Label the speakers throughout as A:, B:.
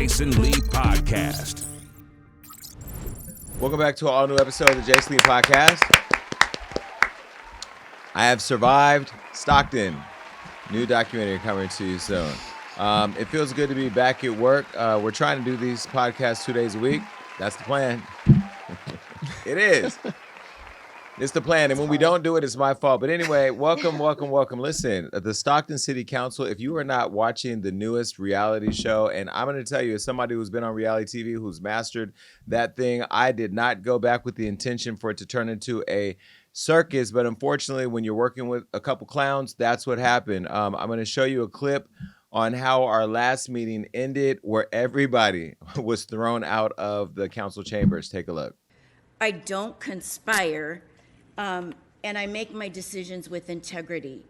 A: Jason Lee Podcast.
B: Welcome back to an all-new episode of the Jason Lee Podcast. I have survived Stockton. New documentary coming to you soon. It feels good to be back at work. We're trying to do these podcasts 2 days a week. That's the plan. It is. It's the plan, and when we don't do it, it's my fault. But anyway, welcome. Listen, the Stockton City Council, if you are not watching the newest reality show, and I'm going to tell you, as somebody who's been on reality TV, who's mastered that thing, I did not go back with the intention for it to turn into a circus, but unfortunately, when you're working with a couple clowns, that's what happened. I'm going to show you a clip on how our last meeting ended, where everybody was thrown out of the council chambers. Take a look.
C: I don't conspire. And I make my decisions with integrity.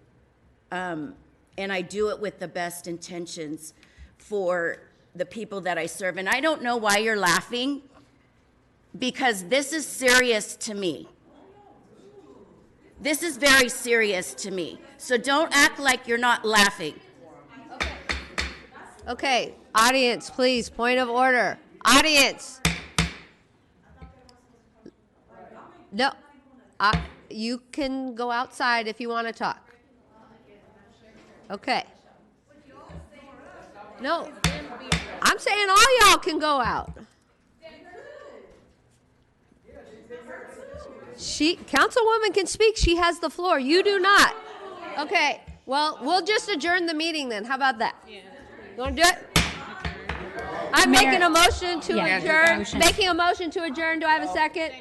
C: And I do it with the best intentions for the people that I serve. And I don't know why you're laughing, because this is serious to me. This is very serious to me. So don't act like you're not laughing.
D: Okay, audience, please, point of order. Audience. No. You can go outside if you want to talk. Okay. No. I'm saying all y'all can go out. Councilwoman can speak. She has the floor. You do not. Okay. Well, we'll just adjourn the meeting then. How about that? You want to do it? I'm making a motion to adjourn. Making a motion to adjourn. Do I have a second?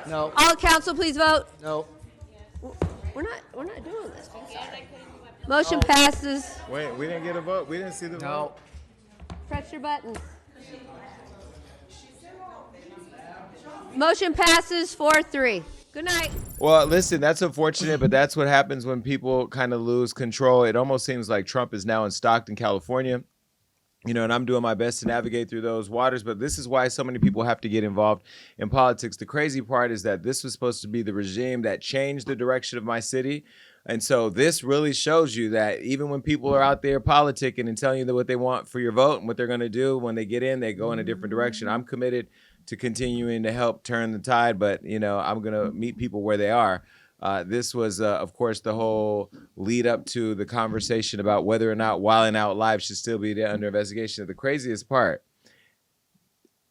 E: No.
D: All council, please vote.
E: No.
D: We're not doing this. Motion passes.
B: Wait, we didn't get a vote? We didn't see the vote?
D: Press your buttons. Motion passes 4-3. Good night.
B: Well, listen, that's unfortunate, but that's what happens when people kind of lose control. It almost seems like Trump is now in Stockton, California. You know, and I'm doing my best to navigate through those waters, but this is why so many people have to get involved in politics. The crazy part is that this was supposed to be the regime that changed the direction of my city. And so this really shows you that even when people are out there politicking and telling you what they want for your vote and what they're going to do, when they get in, they go in a different direction. I'm committed to continuing to help turn the tide, but, you know, I'm going to meet people where they are. This was, of course, the whole lead up to the conversation about whether or not Wildin' Out Live should still be under investigation. The craziest part,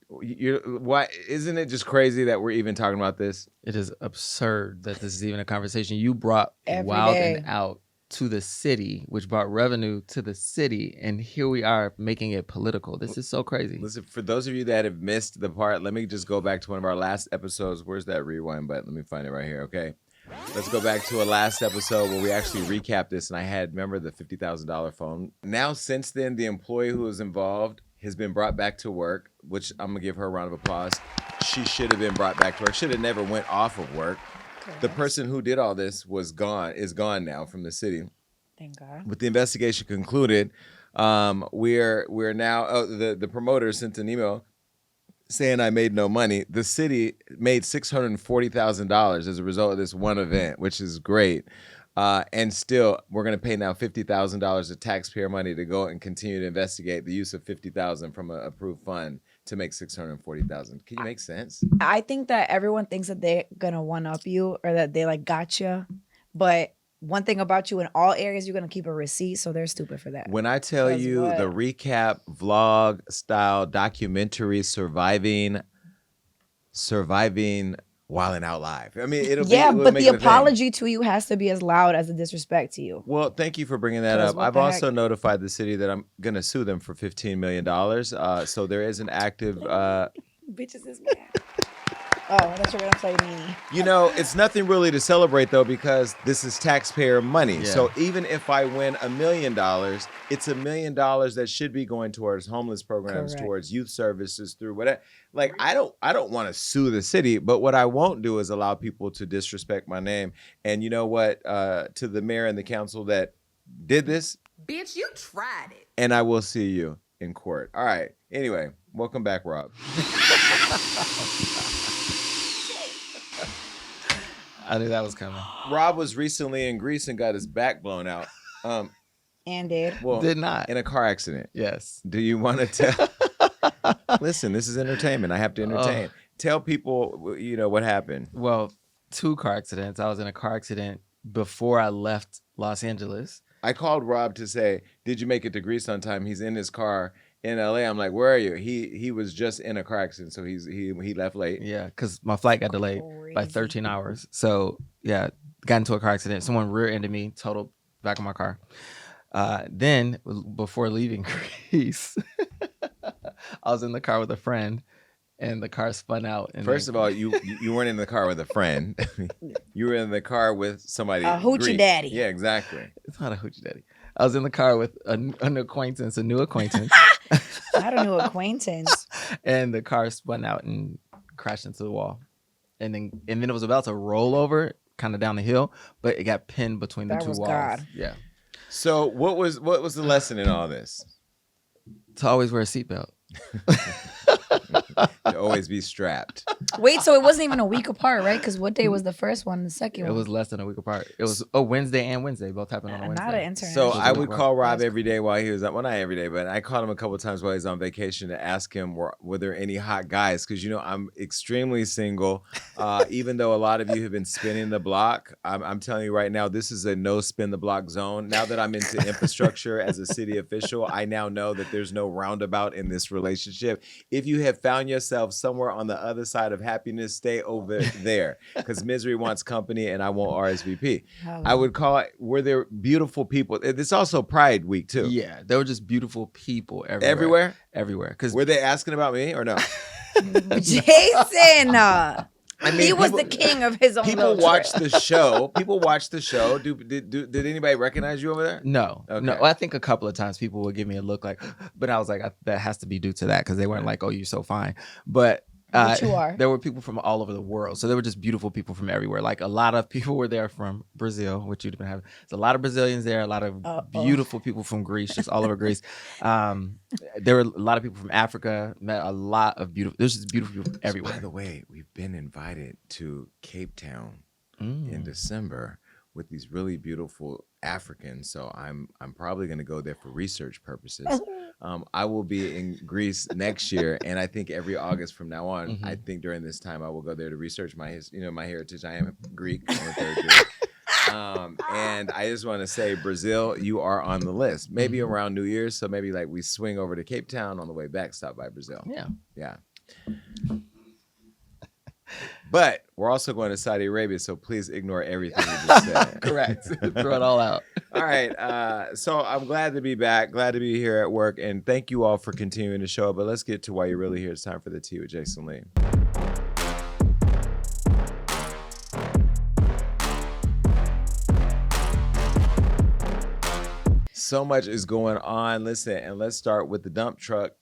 B: why isn't it just crazy that we're even talking about this?
E: It is absurd that this is even a conversation. You brought Wildin' Out to the city, which brought revenue to the city, and here we are making it political. This is so crazy.
B: Listen, for those of you that have missed the part, let me just go back to one of our last episodes. Where's that rewind button? Let me find it right here, okay? Let's go back to a last episode where we actually recapped this, and I had, remember, the $50,000 phone. Now, since then, the employee who was involved has been brought back to work, which I'm going to give her a round of applause. She should have been brought back to work. Should have never went off of work. Correct. The person who did all this is gone now from the city.
F: Thank God.
B: With the investigation concluded, we're now, the promoter sent an email saying I made no money. The city made $640,000 as a result of this one event, which is great. And still, we're going to pay now $50,000 of taxpayer money to go and continue to investigate the use of $50,000 from an approved fund to make $640,000. Can you make sense?
F: I think that everyone thinks that they're going to one-up you or that they like gotcha. But one thing about you, in all areas, you're going to keep a receipt, so they're stupid for that.
B: When I tell you the recap, vlog style documentary, surviving Wildin' Out Live. I mean, it'll
F: but the apology to you has to be as loud as the disrespect to you.
B: Well, thank you for bringing that up. I've also notified the city that I'm going to sue them for $15 million. So there is an active...
F: Bitches is mad. Oh, that's what I'm saying, meanie.
B: You know, it's nothing really to celebrate, though, because this is taxpayer money. Yeah. So even if I win $1 million, it's $1 million that should be going towards homeless programs, correct, towards youth services, through whatever. Like, I don't want to sue the city, but what I won't do is allow people to disrespect my name. And you know what? To the mayor and the council that did this.
G: Bitch, you tried it.
B: And I will see you in court. All right. Anyway, welcome back, Rob.
E: I knew that was coming.
B: Rob was recently in Greece and got his back blown out.
F: And did.
B: Well,
E: did not.
B: In a car accident.
E: Yes.
B: Do you want to tell? Listen, this is entertainment. I have to entertain. Tell people, what happened.
E: Well, 2 car accidents. I was in a car accident before I left Los Angeles.
B: I called Rob to say, did you make it to Greece on time? He's in his car in LA. I'm like, where are you? He was just in a car accident, so he left late.
E: Yeah, because my flight got delayed by 13 hours. So, yeah, got into a car accident. Someone rear-ended me, totaled back of my car. Then, before leaving Greece, I was in the car with a friend, and the car spun out. And
B: First of all, you weren't in the car with a friend. You were in the car with somebody.
F: A hoochie daddy.
B: Yeah, exactly.
E: It's not a hoochie daddy. I was in the car with an acquaintance, a new acquaintance.
F: Not a new acquaintance.
E: And the car spun out and crashed into the wall. And then it was about to roll over kind of down the hill, but it got pinned between the 2 walls.
F: God.
E: Yeah.
B: So what was the lesson in all this?
E: To always wear a seatbelt.
B: To always be strapped.
F: Wait, so it wasn't even a week apart, right? Because what day was the first one and the second
E: It
F: one?
E: was less than a week apart. It was a Wednesday and Wednesday. Both happened on a Wednesday.
F: Not an
B: So
F: international.
B: I would call Rob every day while he was not every day, but I called him a couple of times while he was on vacation to ask him were there any hot guys? Because I'm extremely single. Even though a lot of you have been spinning the block, I'm telling you right now, this is a no spin the block zone. Now that I'm into infrastructure as a city official, I now know that there's no roundabout in this relationship. If you have found yourself somewhere on the other side of happiness, stay over there, because misery wants company and I won't RSVP. I would call it, were there beautiful people? It's also Pride Week too.
E: Yeah, there were just beautiful people everywhere.
B: Everywhere?
E: Everywhere. Because
B: Were they asking about me or no?
F: Jason.
B: I mean,
F: He was the king of his own
B: People
F: little
B: watch
F: trip.
B: the show. People watch the show. Did anybody recognize you over there?
E: no.
B: Okay.
E: No, I think a couple of times people would give me a look like, but I was like, that has to be due to that because they weren't like, oh, you're so fine. But
F: Which you are.
E: there were people from all over the world. So there were just beautiful people from everywhere. Like a lot of people were there from Brazil, which you'd been having. There's a lot of Brazilians there, a lot of beautiful people from Greece, just all over Greece. There were a lot of people from Africa, met a lot of there's just beautiful people everywhere.
B: By the way, we've been invited to Cape Town in December with these really beautiful Africans. So I'm probably going to go there for research purposes. I will be in Greece next year, and I think every August from now on, I think during this time I will go there to research my heritage. I am Greek. I'm a third Greek. And I just want to say, Brazil, you are on the list. Maybe around New Year's, so maybe like we swing over to Cape Town on the way back, stop by Brazil. Yeah. But we're also going to Saudi Arabia, so please ignore everything you just said.
E: Correct. Throw it all out.
B: All right. So I'm glad to be back. Glad to be here at work. And thank you all for continuing the show. But let's get to why you're really here. It's time for the tea with Jason Lee. So much is going on. Listen, and let's start with the dump truck.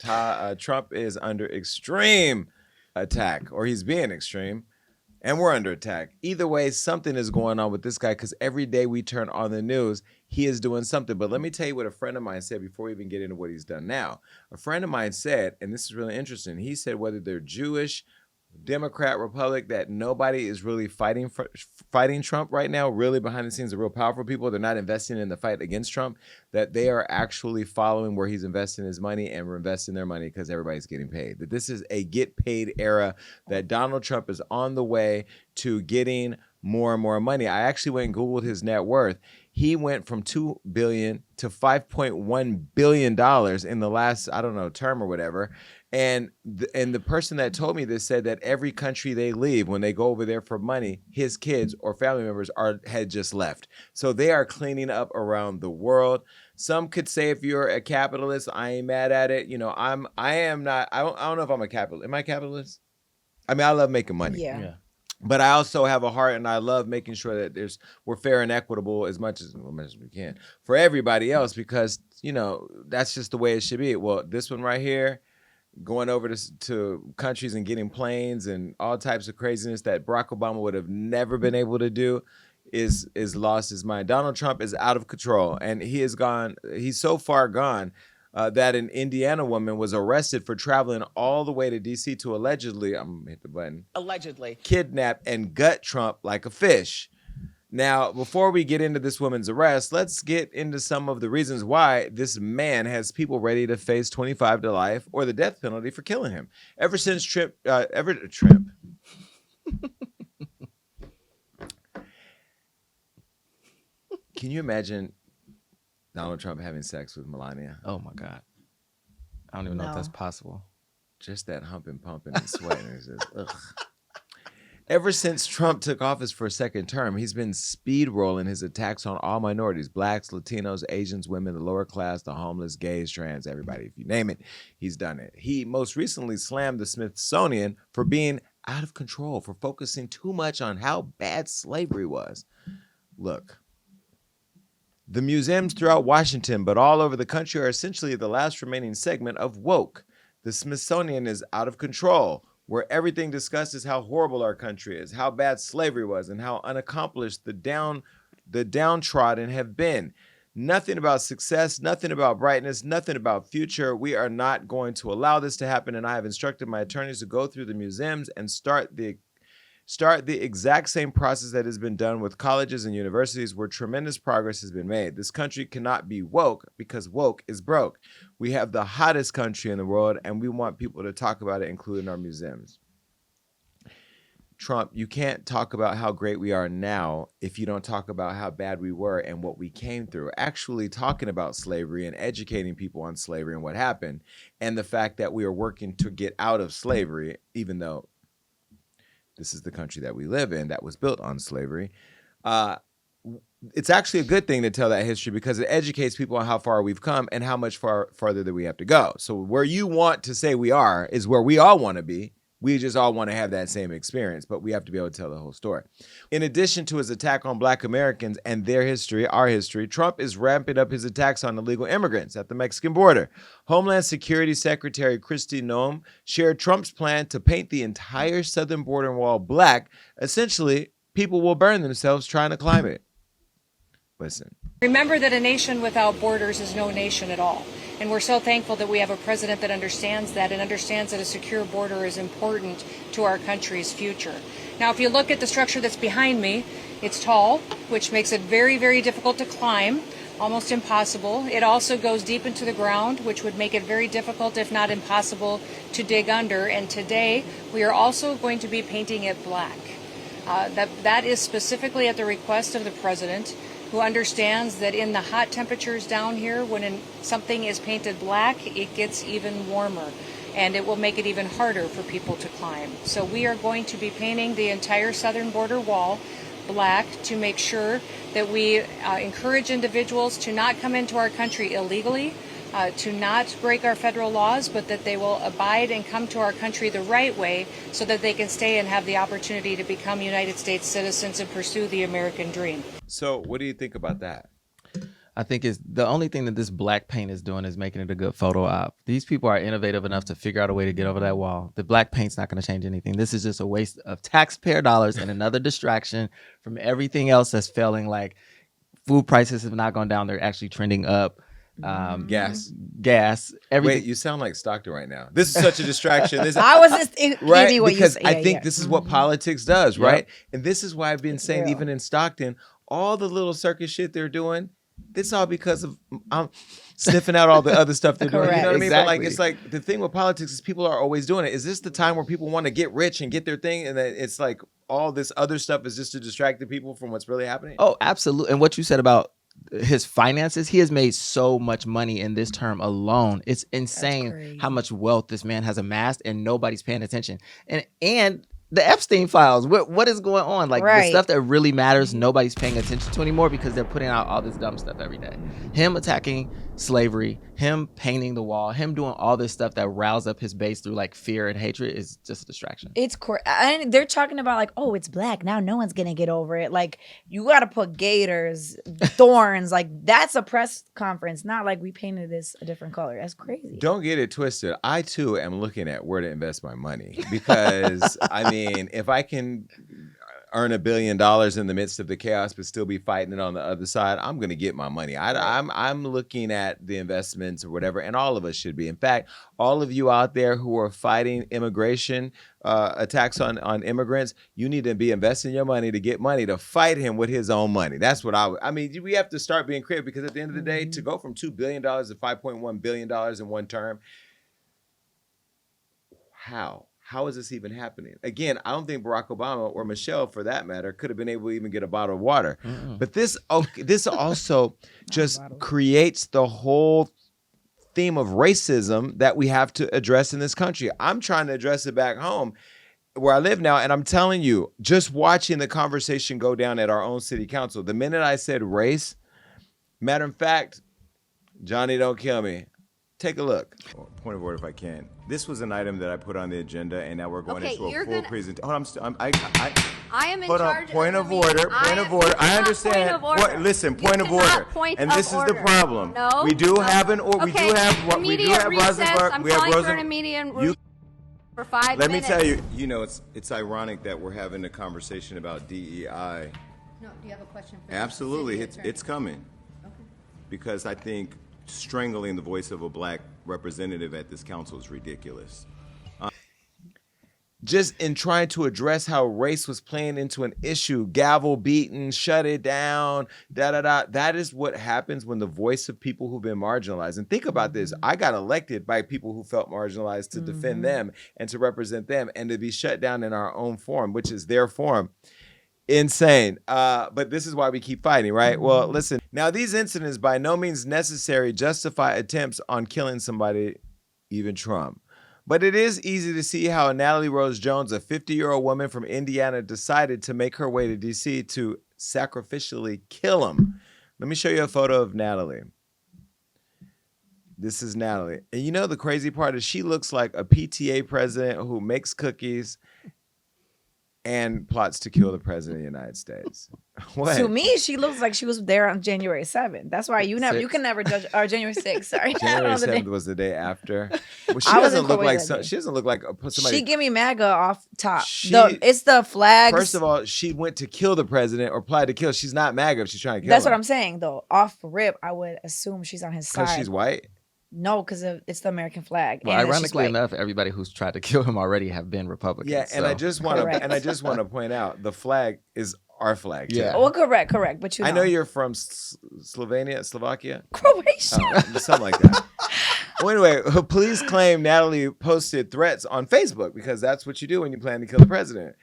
B: Trump is under extreme attack, or he's being extreme, and we're under attack. Either way, something is going on with this guy, because every day we turn on the news, he is doing something. But let me tell you what a friend of mine said before we even get into what he's done now. A friend of mine said, and this is really interesting, he said whether they're Jewish, Democrat, Republic, that nobody is really fighting Trump right now, really behind the scenes, the real powerful people. They're not investing in the fight against Trump, that they are actually following where he's investing his money and reinvesting their money because everybody's getting paid. That this is a get paid era, that Donald Trump is on the way to getting more and more money. I actually went and Googled his net worth. He went from $2 billion to $5.1 billion in the last, term or whatever. And the person that told me this said that every country they leave, when they go over there for money, his kids or family members had just left. So they are cleaning up around the world. Some could say if you're a capitalist, I ain't mad at it. I am not. I don't know if I'm a capitalist. Am I a capitalist? I mean, I love making money.
F: Yeah.
B: But I also have a heart, and I love making sure that we're fair and equitable as much as we can for everybody else, because that's just the way it should be. Well, this one right here, going over to countries and getting planes and all types of craziness that Barack Obama would have never been able to do, is lost his mind. Donald Trump is out of control, and he's so far gone that an Indiana woman was arrested for traveling all the way to D.C. to allegedly, I'm gonna hit the button,
G: Allegedly.
B: kidnap and gut Trump like a fish. Now, before we get into this woman's arrest, let's get into some of the reasons why this man has people ready to face 25 to life or the death penalty for killing him. Ever since Trump. Can you imagine Donald Trump having sex with Melania?
E: Oh my God. I don't even know if that's possible.
B: Just that humping, pumping, and sweating. It's just, ugh. Ever since Trump took office for a second term, he's been speed rolling his attacks on all minorities, blacks, Latinos, Asians, women, the lower class, the homeless, gays, trans, everybody. If you name it, he's done it. He most recently slammed the Smithsonian for being out of control, for focusing too much on how bad slavery was. Look, the museums throughout Washington, but all over the country, are essentially the last remaining segment of woke. The Smithsonian is out of control, where everything discussed is how horrible our country is, how bad slavery was, and how unaccomplished the downtrodden have been. Nothing about success, nothing about brightness, nothing about future. We are not going to allow this to happen, and I have instructed my attorneys to go through the museums and start the exact same process that has been done with colleges and universities where tremendous progress has been made. This country cannot be woke because woke is broke. We have the hottest country in the world, and we want people to talk about it, including our museums. Trump, you can't talk about how great we are now if you don't talk about how bad we were and what we came through. Actually talking about slavery and educating people on slavery and what happened, and the fact that we are working to get out of slavery, even though this is the country that we live in that was built on slavery. It's actually a good thing to tell that history because it educates people on how far we've come and how much farther that we have to go. So where you want to say we are is where we all want to be. We just all want to have that same experience, but we have to be able to tell the whole story. In addition to his attack on Black Americans and their history, our history, Trump is ramping up his attacks on illegal immigrants at the Mexican border. Homeland Security Secretary Kristi Noem shared Trump's plan to paint the entire southern border wall black. Essentially, people will burn themselves trying to climb it. Listen.
H: Remember that a nation without borders is no nation at all. And we're so thankful that we have a president that understands that and understands that a secure border is important to our country's future. Now, if you look at the structure that's behind me, it's tall, which makes it very, very difficult to climb, almost impossible. It also goes deep into the ground, which would make it very difficult, if not impossible, to dig under. And today, we are also going to be painting it black. That is specifically at the request of the president, who understands that in the hot temperatures down here, when something is painted black, it gets even warmer, and it will make it even harder for people to climb. So we are going to be painting the entire southern border wall black to make sure that we encourage individuals to not come into our country illegally, to not break our federal laws, but that they will abide and come to our country the right way so that they can stay and have the opportunity to become United States citizens and pursue the American dream.
B: So what do you think about that?
E: I think it's the only thing that this black paint is doing is making it a good photo op. These people are innovative enough to figure out a way to get over that wall. The black paint's not going to change anything. This is just a waste of taxpayer dollars and another distraction from everything else that's failing. Like food prices have not gone down. They're actually trending up.
B: Gas.
E: Everything.
B: Wait, you sound like Stockton right now. This is such a distraction.
F: I was just
B: right
F: giving what
B: because
F: you said.
B: I think this is what politics does,
E: Yep.
B: right? And this is why I've been saying, even in Stockton, all the little circus shit they're doing, it's all because of I'm sniffing out all the other stuff they're doing. You know what I mean? But like,
E: Exactly.
B: it's like the thing with politics is people are always doing it. Is this the time where people want to get rich and get their thing, and then it's like all this other stuff is just to distract the people from what's really happening?
E: Oh, absolutely. And what you said about his finances, he has made so much money in this term alone. It's insane how much wealth this man has amassed, and nobody's paying attention. And the Epstein files, what is going on? Like the stuff that really matters, nobody's paying attention to anymore because they're putting out all this dumb stuff every day. Him attacking slavery, him painting the wall, him doing all this stuff that riles up his base through like fear and hatred is just a distraction.
F: It's and they're talking about like, oh, it's black now, no one's gonna get over it. Like you gotta put gators, thorns, like that's a press conference, not like we painted this a different color. That's crazy.
B: Don't get it twisted. I too am looking at where to invest my money because I mean, if I can earn $1 billion in the midst of the chaos, but still be fighting it on the other side. I'm going to get my money. I'm looking at the investments or whatever, and all of us should be. In fact, all of you out there who are fighting immigration attacks on immigrants, you need to be investing your money to get money to fight him with his own money. That's what I mean, we have to start being creative, because at the end of the day, to go from $2 billion to $5.1 billion in one term, How is this even happening? Again, I don't think Barack Obama or Michelle, for that matter, could have been able to even get a bottle of water. But this also just creates the whole theme of racism that we have to address in this country. I'm trying to address it back home where I live now, and I'm telling you, just watching the conversation go down at our own city council, the minute I said race, matter of fact, Johnny, don't kill me. Take a look. Point of order, if I can. This was an item that I put on the agenda, and now we're going into a full presentation.
D: I am in
B: hold
D: charge.
B: On. Point of order. Point of order. I understand.
D: Listen,
B: point of order. And this is the problem.
D: No.
B: We do have an order.
D: Okay.
B: We do have. We do have Rosenberg.
D: I'm
B: we have
D: calling for an
B: Rosenberg.
D: immediate for 5 minutes.
B: Let me tell you. You know, it's ironic that we're having a conversation about DEI.
D: No. Do you have a question for
B: Absolutely, it's coming.
D: Okay.
B: Because I think strangling the voice of a black representative at this council is ridiculous. Just in trying to address how race was playing into an issue, gavel beaten, shut it down, da-da-da. That is what happens when the voice of people who've been marginalized. And think about this. I got elected by people who felt marginalized to defend them and to represent them, and to be shut down in our own forum, which is their forum. Insane. But this is why we keep fighting, right? Well, listen. Now, these incidents by no means necessarily justify attempts on killing somebody, even Trump. But it is easy to see how Natalie Rose Jones, a 50-year-old woman from Indiana, decided to make her way to D.C. to sacrificially kill him. Let me show you a photo of Natalie. This is Natalie. And you know the crazy part is she looks like a PTA president who makes cookies and plots to kill the president of the United States. What?
F: To me, she looks like she was there on January 7th. That's why you can never judge. Or January 6th. Sorry,
B: January 7th was the day after. Well, she doesn't look like somebody.
F: She give me MAGA off top. It's the flags.
B: First of all, she went to kill the president or plotted to kill. She's not MAGA if she's trying to kill
F: That's
B: him.
F: what I'm saying, though. Off rip, I would assume she's on his side.
B: Because she's white?
F: No, because it's the American flag.
E: Well, ironically enough, everybody who's tried to kill him already have been Republicans.
B: Yeah, and I just want to point out the flag is our flag. Too.
F: Yeah. Well, correct. But
B: I know you're from Slovakia,
F: Croatia,
B: something like that. Well, anyway, police claim Natalie posted threats on Facebook, because that's what you do when you plan to kill the president,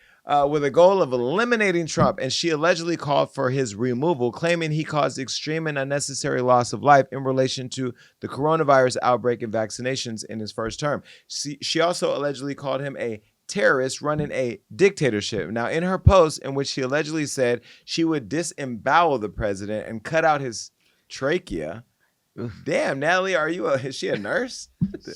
B: with a goal of eliminating Trump. And she allegedly called for his removal, claiming he caused extreme and unnecessary loss of life in relation to the coronavirus outbreak and vaccinations in his first term. She also allegedly called him a terrorist running a dictatorship. Now, in her post, in which she allegedly said she would disembowel the president and cut out his trachea. Damn, Natalie, is she a nurse?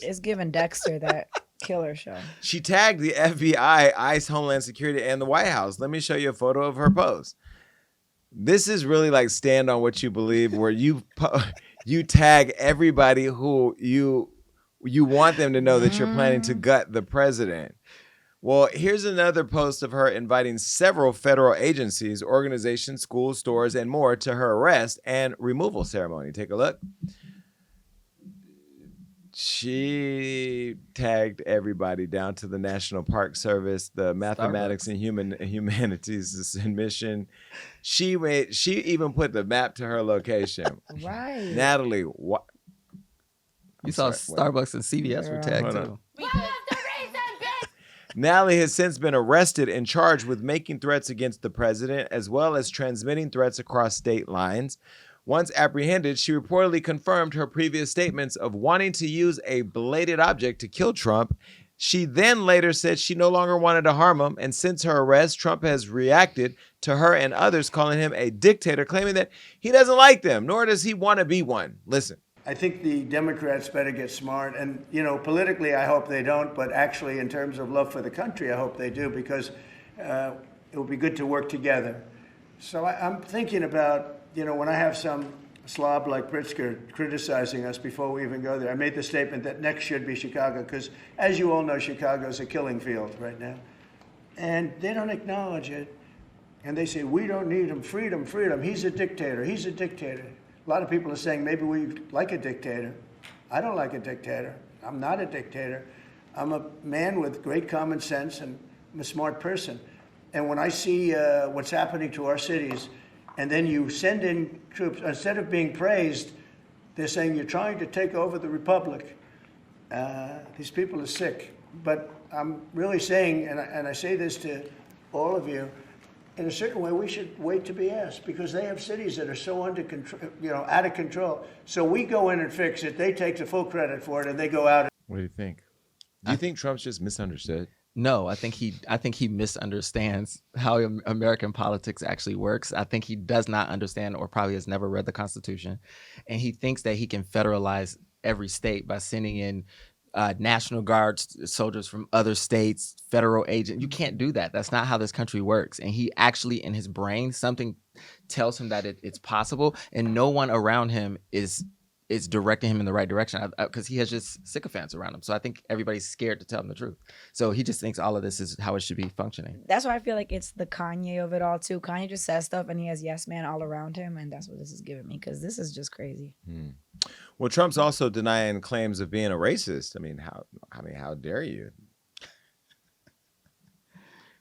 F: It's giving Dexter, that killer show.
B: She tagged the FBI, ICE, Homeland Security, and the White House. Let me show you a photo of her post. This is really like stand on what you believe, where you tag everybody who you want them to know that you're planning to gut the president. Well, here's another post of her inviting several federal agencies, organizations, schools, stores, and more to her arrest and removal ceremony. Take a look. She tagged everybody down to the National Park Service, the Mathematics and Humanities Mission. She even put the map to her location.
F: Right.
B: Natalie, what?
E: You saw Starbucks and CVS were tagged too.
B: Natalie has since been arrested and charged with making threats against the president, as well as transmitting threats across state lines. Once apprehended, she reportedly confirmed her previous statements of wanting to use a belated object to kill Trump. She then later said she no longer wanted to harm him, and since her arrest, Trump has reacted to her and others, calling him a dictator, claiming that he doesn't like them, nor does he want to be one. Listen.
I: I think the Democrats better get smart. And, politically, I hope they don't. But actually, in terms of love for the country, I hope they do, because it would be good to work together. So I'm thinking about, when I have some slob like Pritzker criticizing us before we even go there, I made the statement that next should be Chicago, because, as you all know, Chicago is a killing field right now. And they don't acknowledge it. And they say, we don't need him, freedom, freedom. He's a dictator, he's a dictator. A lot of people are saying maybe we like a dictator. I don't like a dictator. I'm not a dictator. I'm a man with great common sense and I'm a smart person. And when I see what's happening to our cities, and then you send in troops, instead of being praised, they're saying you're trying to take over the republic. These people are sick. But I'm really saying, and I say this to all of you, in a certain way, we should wait to be asked because they have cities that are so under control, out of control. So we go in and fix it. They take the full credit for it, and they go out.
B: What do you think? Do you think Trump's just misunderstood?
E: No, I think he misunderstands how American politics actually works. I think he does not understand, or probably has never read the Constitution, and he thinks that he can federalize every state by sending in National Guard soldiers from other states, federal agents. You can't do that. That's not how this country works. And he actually, in his brain, something tells him that it's possible, and no one around him is directing him in the right direction because he has just sycophants around him. So I think everybody's scared to tell him the truth. So he just thinks all of this is how it should be functioning.
F: That's why I feel like it's the Kanye of it all too. Kanye just says stuff and he has yes man all around him, and that's what this is giving me because this is just crazy.
B: Well, Trump's also denying claims of being a racist. How dare you?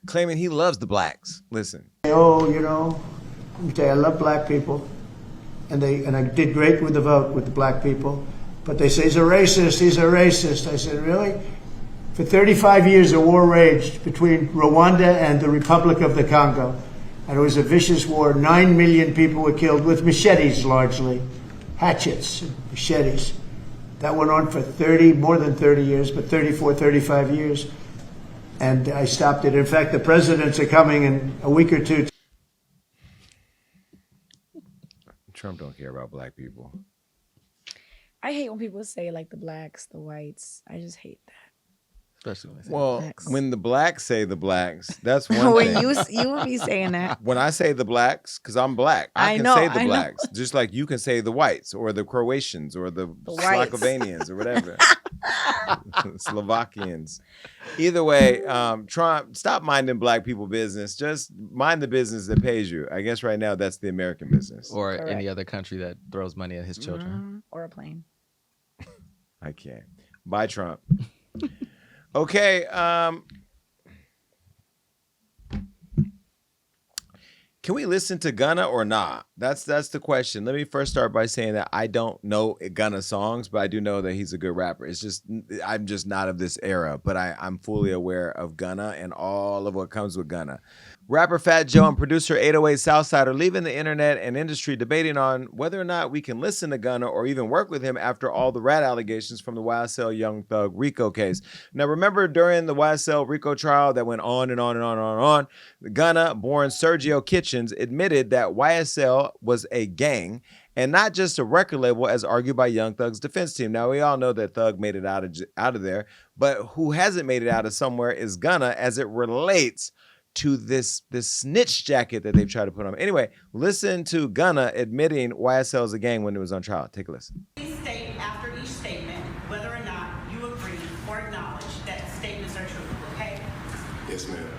B: Claiming he loves the blacks. Listen.
I: Oh, let me tell you, I love black people. And I did great with the vote with the black people. But they say he's a racist. I said, really? For 35 years, a war raged between Rwanda and the Republic of the Congo. And it was a vicious war. 9 million people were killed with machetes largely. Hatchets, machetes. That went on for more than 30 years, but 34, 35 years. And I stopped it. In fact, the presidents are coming in a week or two.
B: Trump don't care about black people.
F: I hate when people say like the blacks, the whites. I just hate that.
E: Especially when they say
B: blacks. When the blacks say the blacks, that's one
F: when
B: thing.
F: you would be saying that.
B: When I say the blacks, because I'm black, I can say the blacks, just like you can say the whites or the Croatians or the Slovenians or whatever. Slovakians. Either way, Trump, stop minding black people business. Just mind the business that pays you. I guess right now that's the American business.
E: Or any other country that throws money at his children.
F: Or a plane.
B: I can't. Bye, Trump. Okay. Can we listen to Gunna or not? That's the question. Let me first start by saying that I don't know Gunna songs, but I do know that he's a good rapper. It's just I'm just not of this era, but I'm fully aware of Gunna and all of what comes with Gunna. Rapper Fat Joe and producer 808 Southside are leaving the internet and industry debating on whether or not we can listen to Gunna or even work with him after all the rat allegations from the YSL Young Thug RICO case. Now, remember during the YSL RICO trial that went on and on and on and on, Gunna, born Sergio Kitchens, admitted that YSL was a gang and not just a record label, as argued by Young Thug's defense team. Now, we all know that Thug made it out of there, but who hasn't made it out of somewhere is Gunna as it relates to this snitch jacket that they've tried to put on. Anyway, listen to Gunna admitting YSL is a gang when it was on trial. Take a listen.
J: Please state after each statement whether or not you agree or acknowledge that statements are true, okay?
K: Yes, ma'am.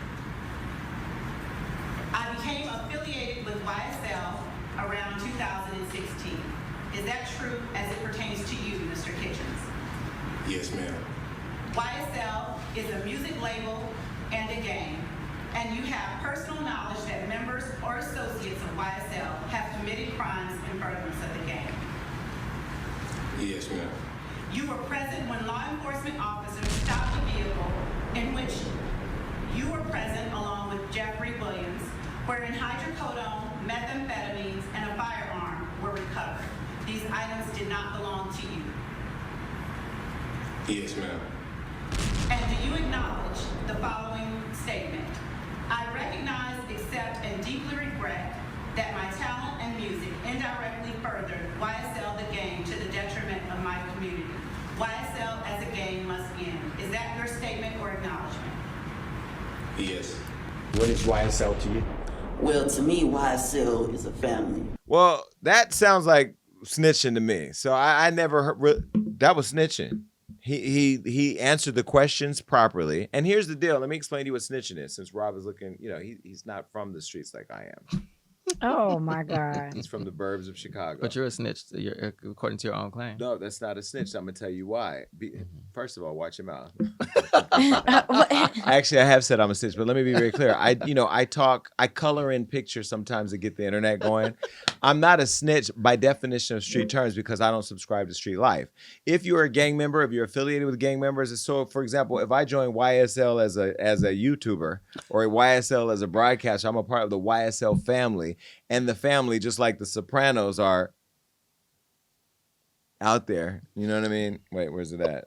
J: I became affiliated with YSL around 2016. Is that true as it pertains to you, Mr. Kitchens?
K: Yes, ma'am.
J: YSL is a music label and a gang, and you have personal knowledge that members or associates of YSL have committed crimes in furtherance of the gang.
K: Yes, ma'am.
J: You were present when law enforcement officers stopped the vehicle in which you were present along with Jeffrey Williams, wherein hydrocodone, methamphetamines, and a firearm were recovered. These items did not belong to you.
K: Yes, ma'am.
J: And do you acknowledge the following statement? I recognize, accept, and deeply regret that my talent and music indirectly furthered YSL the gang to the detriment of my community. YSL as a gang must end. Is that your statement or acknowledgement?
K: Yes.
L: What is YSL to you?
M: Well, to me, YSL is a family.
B: Well, that sounds like snitching to me. So I never heard that was snitching. He answered the questions properly. And here's the deal. Let me explain to you what snitching is, since Rob is looking, he's not from the streets like I am.
F: Oh my God.
B: He's from the burbs of Chicago.
E: But you're a snitch, according to your own claim.
B: No, that's not a snitch. I'm gonna tell you why. First of all, watch your mouth. Actually, I have said I'm a snitch, but let me be very clear. I color in pictures sometimes to get the internet going. I'm not a snitch by definition of street terms because I don't subscribe to street life. If you're a gang member, if you're affiliated with gang members, so for example, if I join YSL as a YouTuber or a YSL as a broadcaster, I'm a part of the YSL family. And the family, just like the Sopranos, are out there. You know what I mean? Wait, where's it at?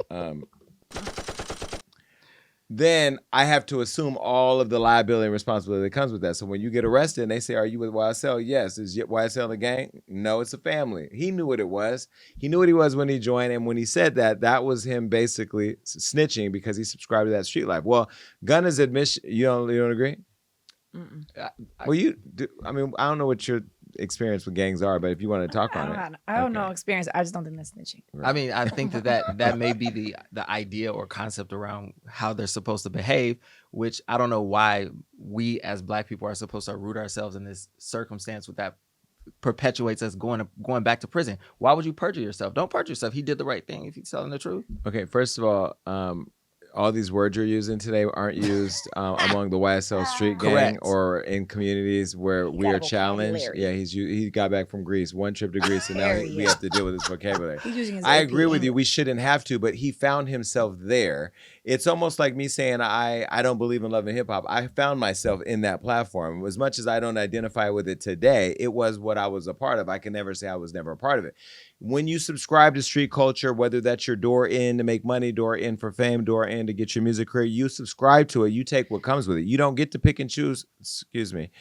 B: Then I have to assume all of the liability and responsibility that comes with that. So when you get arrested and they say, are you with YSL? Yes. Is YSL a gang? No, it's a family. He knew what it was. He knew what he was when he joined. And when he said that, that was him basically snitching because he subscribed to that street life. Well, Gunna's admission, you don't agree? Well, I don't know what your experience with gangs are, but if you want to talk on it.
F: I don't know experience. I just don't think that's snitching.
E: I mean, I think that may be the idea or concept around how they're supposed to behave, which I don't know why we as Black people are supposed to root ourselves in this circumstance with that perpetuates us going back to prison. Why would you perjure yourself? Don't perjure yourself. He did the right thing if he's telling the truth.
B: Okay, first of all these words you're using today aren't used among the YSL street gang. Correct. Or in communities where we are challenged. Yeah, he got back from Greece, one trip to Greece, and now we have to deal with his vocabulary. I agree with you. We shouldn't have to, but he found himself there. It's almost like me saying I don't believe in love and hip hop. I found myself in that platform. As much as I don't identify with it today, it was what I was a part of. I can never say I was never a part of it. When you subscribe to street culture, whether that's your door in to make money, door in for fame, door in to get your music career, you subscribe to it. You take what comes with it. You don't get to pick and choose. Excuse me.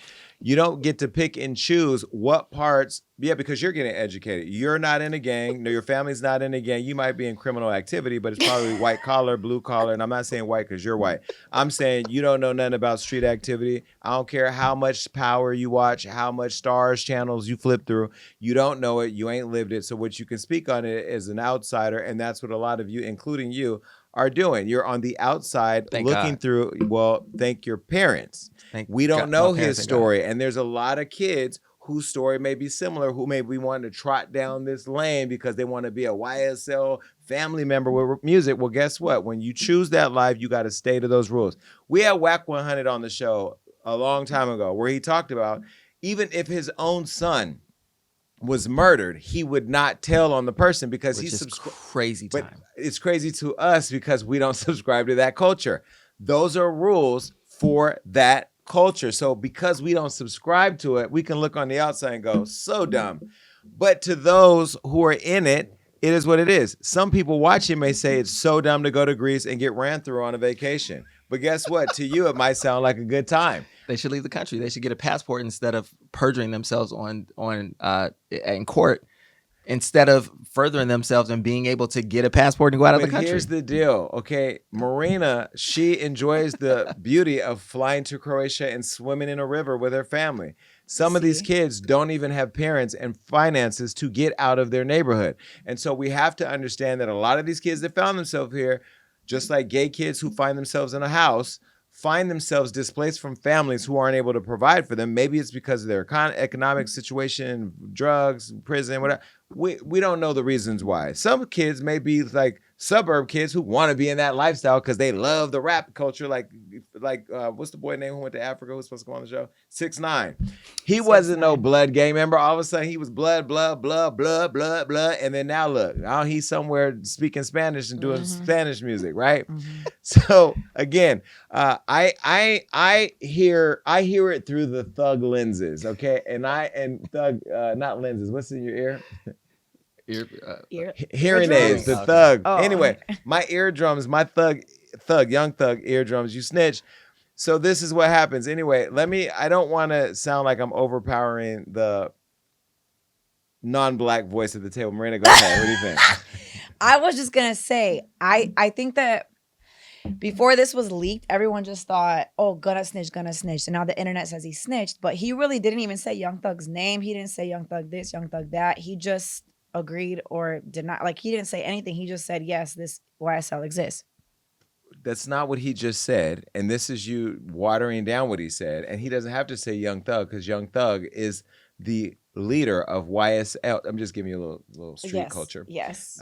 B: You don't get to pick and choose what parts. Yeah, because you're getting educated. You're not in a gang. No, your family's not in a gang. You might be in criminal activity, but it's probably white collar, blue collar. And I'm not saying white because you're white. I'm saying you don't know nothing about street activity. I don't care how much Power you watch, how much Stars channels you flip through. You don't know it. You ain't lived it. So what you can speak on it as an outsider, and that's what a lot of you, including you, are doing. You're on the outside looking through. Well, thank your parents. We don't know his story. And there's a lot of kids whose story may be similar, who may be wanting to trot down this lane because they want to be a YSL family member with music. Well, guess what? When you choose that life, you got to stay to those rules. We had Whack 100 on the show a long time ago where he talked about even if his own son was murdered, he would not tell on the person because he's
E: crazy time.
B: But it's crazy to us because we don't subscribe to that culture. Those are rules for that culture. So because we don't subscribe to it, we can look on the outside and go, so dumb. But to those who are in it, it is what it is. Some people watching may say it's so dumb to go to Greece and get ran through on a vacation. But guess what? To you, it might sound like a good time.
E: They should leave the country. They should get a passport instead of perjuring themselves in court, instead of furthering themselves and being able to get a passport and go out of the country.
B: Here's the deal, okay? Marina, she enjoys the beauty of flying to Croatia and swimming in a river with her family. Some of these kids don't even have parents and finances to get out of their neighborhood. And so we have to understand that a lot of these kids that found themselves here, just like gay kids who find themselves in a house, find themselves displaced from families who aren't able to provide for them. Maybe it's because of their economic situation, drugs, prison, whatever. We don't know the reasons why. Some kids may be like suburb kids who want to be in that lifestyle because they love the rap culture. Like what's the boy name who went to Africa who's supposed to go on the show? 6ix9ine. He wasn't no blood gang member. All of a sudden he was blood, and then now look, now he's somewhere speaking Spanish and doing Spanish music, right? So again, I hear it through the thug lenses, okay? And thug, not lenses. What's in your ear? Hearing aids, the thug. Anyway, my eardrums, my young thug eardrums, you snitch. So this is what happens. Anyway, I don't want to sound like I'm overpowering the non-Black voice at the table. Marina, go ahead. What do you think?
F: I was just going to say, I think that before this was leaked, everyone just thought, oh, Gunna snitched. And now the internet says he snitched, but he really didn't even say Young Thug's name. He didn't say Young Thug this, Young Thug that. He just agreed or did not. Like, he didn't say anything. He just said, yes, this YSL exists.
B: That's not what he just said. And this is you watering down what he said. And he doesn't have to say Young Thug because Young Thug is the leader of YSL. I'm just giving you a little street culture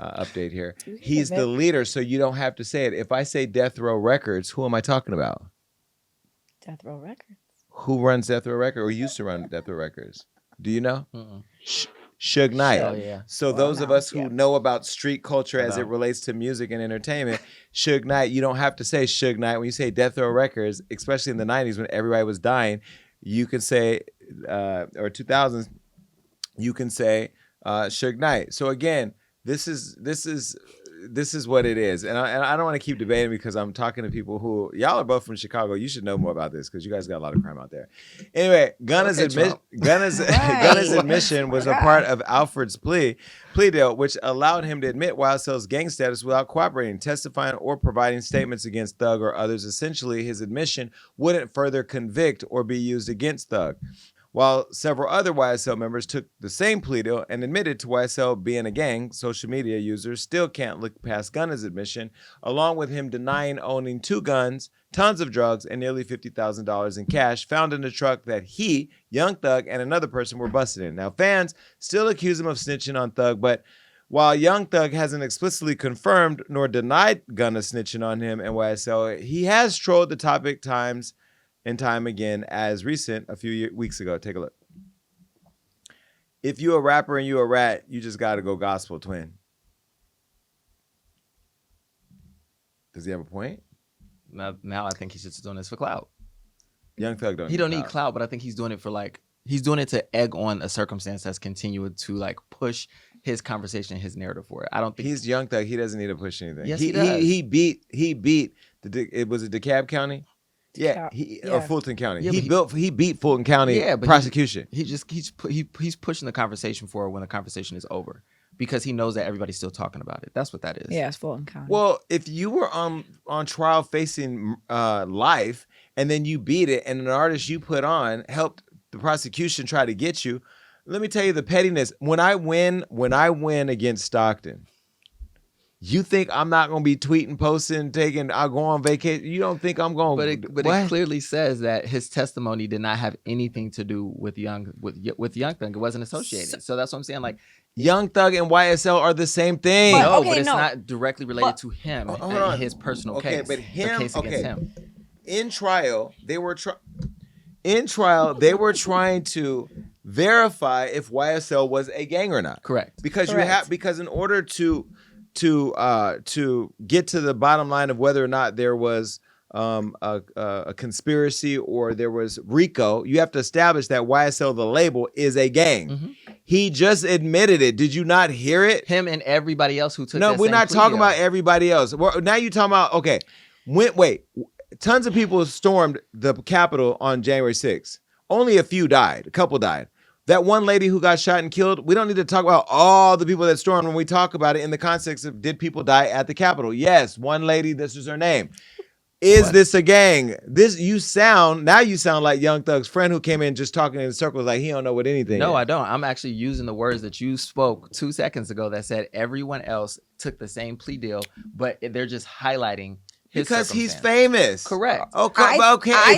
B: update here. He's the leader, so you don't have to say it. If I say Death Row Records, who am I talking about?
F: Death Row Records.
B: Who runs Death Row Records or used to run Death Row Records? Do you know? Suge Knight.
E: Oh, yeah.
B: So those of us who know about street culture as it relates to music and entertainment, Suge Knight, you don't have to say Suge Knight. When you say Death Row Records, especially in the 90s when everybody was dying, you can say, or 2000s, you can say Suge Knight. So again, this is what it is. And I don't want to keep debating because I'm talking to people who, y'all are both from Chicago. You should know more about this because you guys got a lot of crime out there. Anyway, Gunna's admission was a part of Alfred's plea deal, which allowed him to admit YSL's gang status without cooperating, testifying, or providing statements against Thug or others. Essentially, his admission wouldn't further convict or be used against Thug. While several other YSL members took the same plea deal and admitted to YSL being a gang, social media users still can't look past Gunna's admission, along with him denying owning 2 guns, tons of drugs, and nearly $50,000 in cash found in the truck that he, Young Thug, and another person were busted in. Now, fans still accuse him of snitching on Thug, but while Young Thug hasn't explicitly confirmed nor denied Gunna snitching on him and YSL, he has trolled the topic times and time again, as recent a few weeks ago. Take a look. If you a rapper and you a rat, you just got to go gospel, twin. Does he have a point?
E: Now I think he's just doing this for clout.
B: Young Thug
E: He don't need clout, but I think he's doing it for he's doing it to egg on a circumstance that's continued to push his conversation, his narrative for it. I don't think
B: he's Young Thug. He doesn't need to push anything.
E: Yes, he does.
B: He beat was it DeKalb County? Yeah, or Fulton County.
E: Yeah,
B: he beat Fulton County prosecution.
E: He's pushing the conversation forward when the conversation is over because he knows that everybody's still talking about it. That's what that is.
F: Yeah, it's Fulton County.
B: Well, if you were on trial facing life and then you beat it and an artist you put on helped the prosecution try to get you, let me tell you the pettiness. When I win against Stockton, you think I'm not going to be tweeting, posting, I'll go on vacation? You don't think I'm going to...
E: But it clearly says that his testimony did not have anything to do with Young Thug. It wasn't associated. So that's what I'm saying.
B: Young Thug and YSL are the same thing.
E: But it's not directly related to him and his personal case.
B: But him...
E: The case against him.
B: In trial, they were trying to verify if YSL was a gang or not.
E: Correct.
B: Because in order to get to the bottom line of whether or not there was a conspiracy or there was RICO, you have to establish that YSL, the label, is a gang. Mm-hmm. He just admitted it. Did you not hear it?
E: Him and everybody else who took
B: No, we're not talking about everybody else. Now you're talking about, okay, wait. Tons of people stormed the Capitol on January 6th. Only a few died. A couple died. That one lady who got shot and killed, we don't need to talk about all the people that stormed when we talk about it in the context of did people die at the Capitol? Yes, one lady, this is her name. Is this a gang? You sound like Young Thug's friend who came in just talking in circles like he don't know what anything
E: No,
B: is.
E: I don't. I'm actually using the words that you spoke 2 seconds ago that said everyone else took the same plea deal, but they're just highlighting
B: because he's famous.
E: Correct.
B: Okay.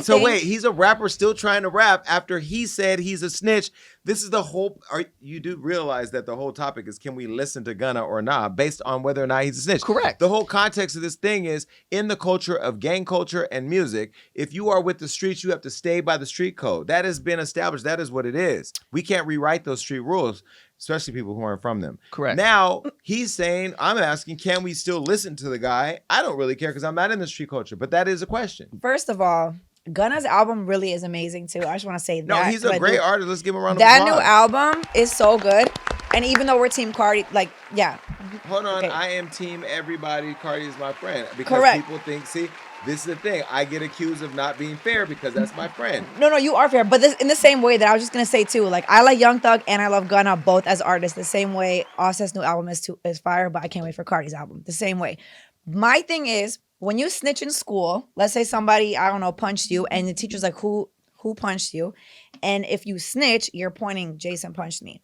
B: Wait, he's a rapper still trying to rap after he said he's a snitch. This is the whole. You do realize that the whole topic is can we listen to Gunna or not based on whether or not he's a snitch.
E: Correct.
B: The whole context of this thing is in the culture of gang culture and music. If you are with the streets, you have to stay by the street code. That has been established. That is what it is. We can't rewrite those street rules, especially people who aren't from them.
E: Correct.
B: Now he's saying, I'm asking, can we still listen to the guy? I don't really care because I'm not in the street culture, but that is a question.
F: First of all, Gunna's album really is amazing too. I just want to say that.
B: No, he's a great artist. Let's give him a round of
F: applause.
B: applause.
F: That new album is so good. And even though we're Team Cardi,
B: Hold on, okay. I am Team everybody. Cardi is my friend. Because people think, see, this is the thing. I get accused of not being fair because that's my friend.
F: No, you are fair. But in the same way that I was just going to say too, I like Young Thug and I love Gunna both as artists. The same way Offset's new album is fire, but I can't wait for Cardi's album. The same way. My thing is, when you snitch in school, let's say somebody, I don't know, punched you and the teacher's like, who punched you? And if you snitch, you're pointing, Jason punched me.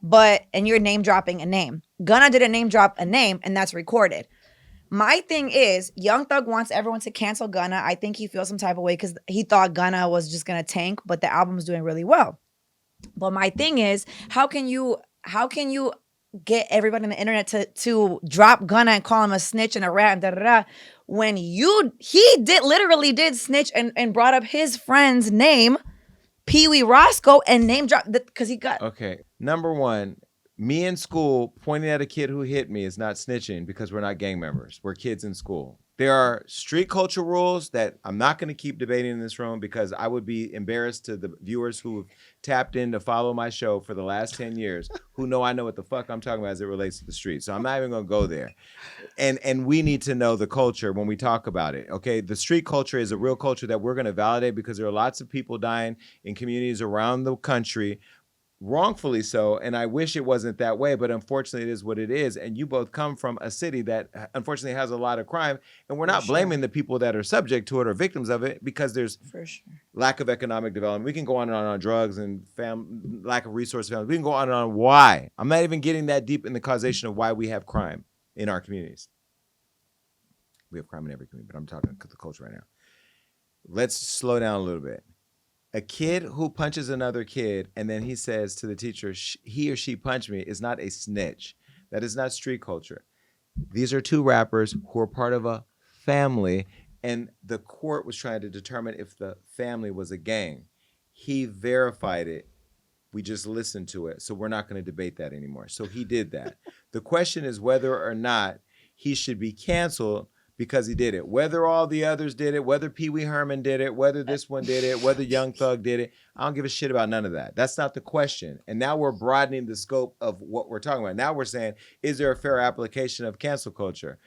F: and you're name dropping a name. Gunna didn't name drop a name, and that's recorded. My thing is, Young Thug wants everyone to cancel Gunna. I think he feels some type of way because he thought Gunna was just gonna tank, but the album's doing really well. But my thing is, how can you get everybody on the internet to drop Gunna and call him a snitch and a rat and da da da when he literally did snitch and brought up his friend's name, Pee Wee Roscoe, and name dropped because he got
B: Okay, number one. Me in school pointing at a kid who hit me is not snitching because we're not gang members. We're kids in school. There are street culture rules that I'm not going to keep debating in this room because I would be embarrassed to the viewers who have tapped in to follow my show for the last 10 years who know I know what the fuck I'm talking about as it relates to the street. So I'm not even going to go there. And we need to know the culture when we talk about it, okay? The street culture is a real culture that we're going to validate because there are lots of people dying in communities around the country, wrongfully so, and I wish it wasn't that way, but unfortunately it is what it is. And you both come from a city that unfortunately has a lot of crime, and we're not blaming the people that are subject to it or victims of it because there's lack of economic development. We can go on and on drugs and lack of resource development. We can go on and on. Why? I'm not even getting that deep in the causation of why we have crime in our communities. We have crime in every community, but I'm talking the culture right now. Let's slow down a little bit. A kid who punches another kid and then he says to the teacher, he or she punched me, is not a snitch. That is not street culture. These are two rappers who are part of a family, and the court was trying to determine if the family was a gang. He verified it. We just listened to it. So we're not going to debate that anymore. So he did that. The question is whether or not he should be canceled because he did it. Whether all the others did it, whether Pee Wee Herman did it, whether this one did it, whether Young Thug did it, I don't give a shit about none of that. That's not the question. And now we're broadening the scope of what we're talking about. Now we're saying, is there a fair application of cancel culture?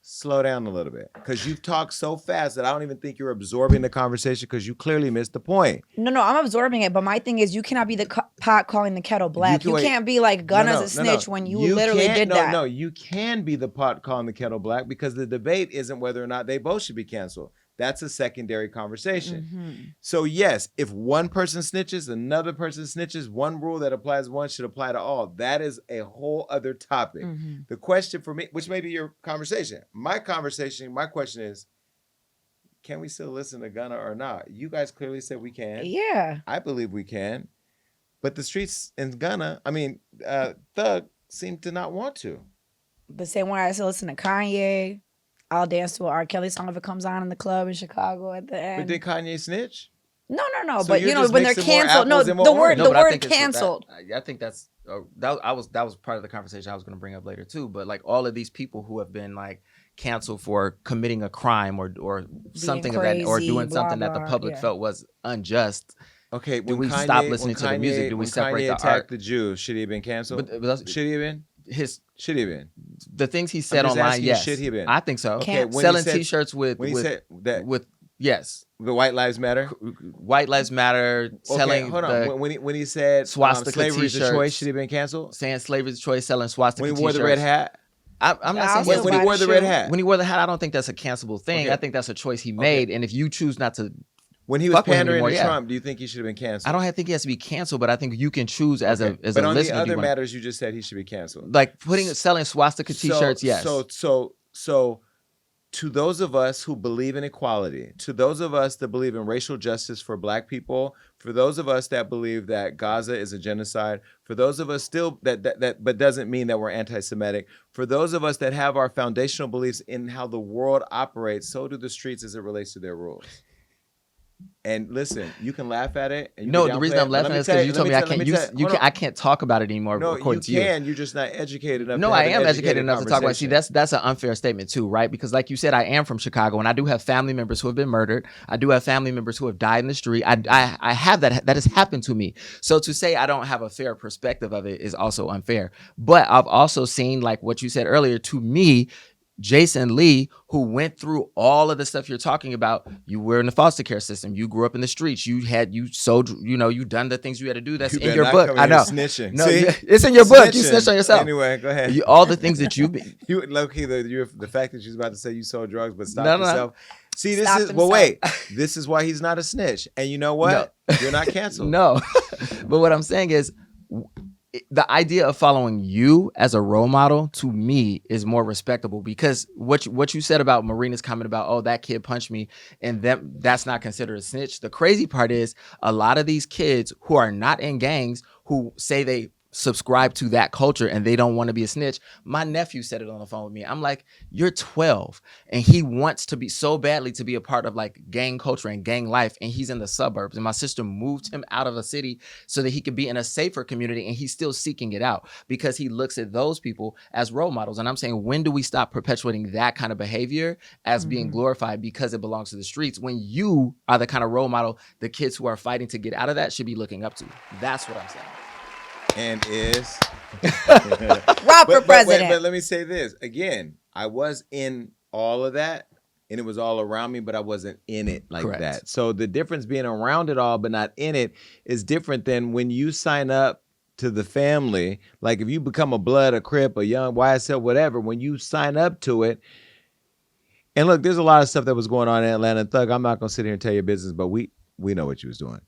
B: Slow down a little bit, because you've talked so fast that I don't even think you're absorbing the conversation because you clearly missed the point.
F: No, I'm absorbing it, but my thing is you cannot be the pot calling the kettle black. You can't be like Gunna's a snitch when you literally did that.
B: No, you can be the pot calling the kettle black because the debate isn't whether or not they both should be canceled. That's a secondary conversation. So yes, if one person snitches, another person snitches, one rule that applies to one should apply to all. That is a whole other topic. The question for me, which may be your conversation, my question is, can we still listen to Gunna or not? You guys clearly said we can.
F: Yeah.
B: I believe we can. But the streets and Gunna, Thug, seem to not want to.
F: The same way I still listen to Kanye. I'll dance to an R. Kelly song if it comes on in the club in Chicago at the end.
B: But did Kanye snitch?
F: No.
B: So
F: but you know when they're canceled, the word canceled.
E: I think that's that was part of the conversation I was going to bring up later too. But like all of these people who have been like canceled for committing a crime or something
F: crazy,
E: of that, or doing something
F: blah,
E: that the public felt was unjust.
B: Okay,
E: do we stop listening to the music? Do we separate
B: Kanye
E: the
B: attacked
E: art?
B: the Jews? Should he have been canceled? Should he have been? Should he have been?
E: The things he said online, yes.
B: Should he have been?
E: I think so.
B: Okay,
E: selling T-shirts with yes,
B: the White Lives Matter.
E: White Lives Matter. Selling.
B: Hold on. When he said
E: swastika
B: slavery is
E: T-shirts,
B: a choice, should he have been canceled?
E: Saying slavery is a choice, selling swastika
B: When he
E: T-shirts.
B: wore the red hat.
E: I'm not saying
B: when he wore the red hat.
E: When he wore the hat, I don't think that's a cancelable thing.
B: Okay.
E: I think that's a choice he made, and if you choose not to.
B: When he was pandering to Trump, do you think he should have been canceled?
E: I don't think he has to be canceled, but I think you can choose as a
B: but on
E: listener.
B: the other matters, you just said he should be canceled.
E: Like selling swastika T-shirts, yes.
B: So to those of us who believe in equality, to those of us that believe in racial justice for Black people, for those of us that believe that Gaza is a genocide, for those of us still that but doesn't mean that we're anti-Semitic, for those of us that have our foundational beliefs in how the world operates, so do the streets as it relates to their rules. And listen, you can laugh at it. And
E: the reason I'm laughing is because you told me I can't talk about it anymore.
B: No,
E: according
B: you
E: to
B: can. You're just not educated enough.
E: No, I am educated enough to talk about it. See, that's an unfair statement too, right? Because like you said, I am from Chicago, and I do have family members who have been murdered. I do have family members who have died in the street. I have that has happened to me. So to say I don't have a fair perspective of it is also unfair. But I've also seen, like what you said earlier, to me, Jason Lee, who went through all of the stuff you're talking about. You were in the foster care system. You grew up in the streets. You done the things you had to do. That's in your book. I know.
B: Snitching.
E: No,
B: see?
E: It's in your book. You snitched on yourself.
B: Anyway, go ahead.
E: All the things that you
B: low-key, the fact that she's about to say you sold drugs but stopped
E: No.
B: yourself. See, this is why he's not a snitch. And you know what? You're not canceled.
E: No. But what I'm saying is, the idea of following you as a role model to me is more respectable, because what you said about Marina's comment about, oh, that kid punched me, and that's not considered a snitch. The crazy part is a lot of these kids who are not in gangs, who say they subscribe to that culture and they don't want to be a snitch. My nephew said it on the phone with me. I'm like, you're 12 and he wants to be so badly to be a part of like gang culture and gang life, and he's in the suburbs, and my sister moved him out of a city so that he could be in a safer community, and he's still seeking it out because he looks at those people as role models. And I'm saying, when do we stop perpetuating that kind of behavior as being glorified because it belongs to the streets, when you are the kind of role model the kids who are fighting to get out of that should be looking up to? That's what I'm saying.
B: And is
F: Rob for president.
B: But let me say this again. I was in all of that, and it was all around me, but I wasn't in it like
E: Correct.
B: that. So the difference being around it all but not in it is different than when you sign up to the family. Like if you become a Blood, a Crip, a Young, YSL, whatever, when you sign up to it. And look, there's a lot of stuff that was going on in Atlanta. Thug, I'm not gonna sit here and tell your business, but we know what you was doing.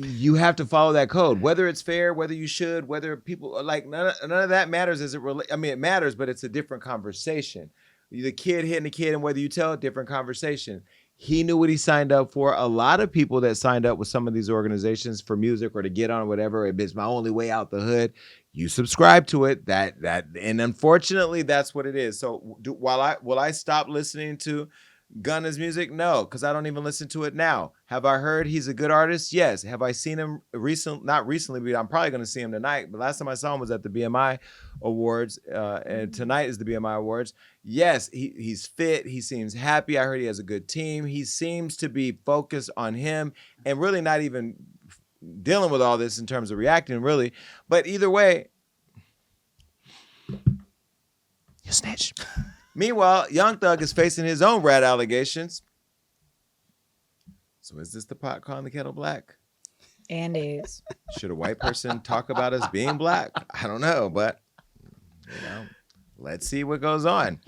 B: You have to follow that code, whether it's fair, whether you should, whether people like none of that matters as it relates. I mean, it matters, but it's a different conversation. The kid hitting the kid, and whether you tell a different conversation. He knew what he signed up for. A lot of people that signed up with some of these organizations for music or to get on or whatever, it's my only way out the hood. You subscribe to it. That and unfortunately, that's what it is. So will I stop listening to Gunna's music? No, because I don't even listen to it now. Have I heard he's a good artist? Yes. Have I seen him not recently, but I'm probably going to see him tonight. But last time I saw him was at the BMI Awards, and tonight is the BMI Awards. Yes, he's fit. He seems happy. I heard he has a good team. He seems to be focused on him and really not even dealing with all this in terms of reacting, really. But either way, you snitch. Meanwhile, Young Thug is facing his own rat allegations. So is this the pot calling the kettle black?
F: And is.
B: Should a white person talk about us being black? I don't know, but let's see what goes on.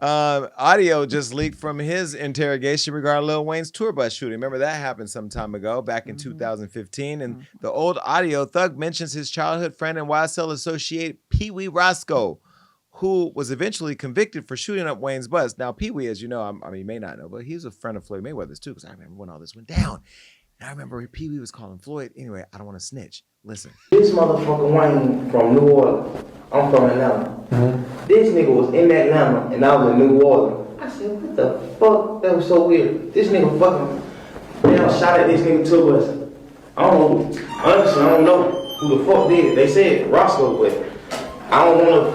B: Audio just leaked from his interrogation regarding Lil Wayne's tour bus shooting. Remember that happened some time ago, back in 2015. And the old audio, Thug mentions his childhood friend and YSL associate Pee Wee Roscoe, who was eventually convicted for shooting up Wayne's bus. Now, Pee Wee, as you know, I mean, you may not know, but he was a friend of Floyd Mayweather's too, because I remember when all this went down. And I remember Pee Wee was calling Floyd. Anyway, I don't want to snitch. Listen.
N: This motherfucker Wayne from New Orleans. I'm from Atlanta. This nigga was in Atlanta, and I was in New Orleans. I said, what the fuck? That was so weird. This nigga fucking shot at this nigga tour bus. Honestly, I don't know who the fuck did it. They said Roscoe, but I don't wanna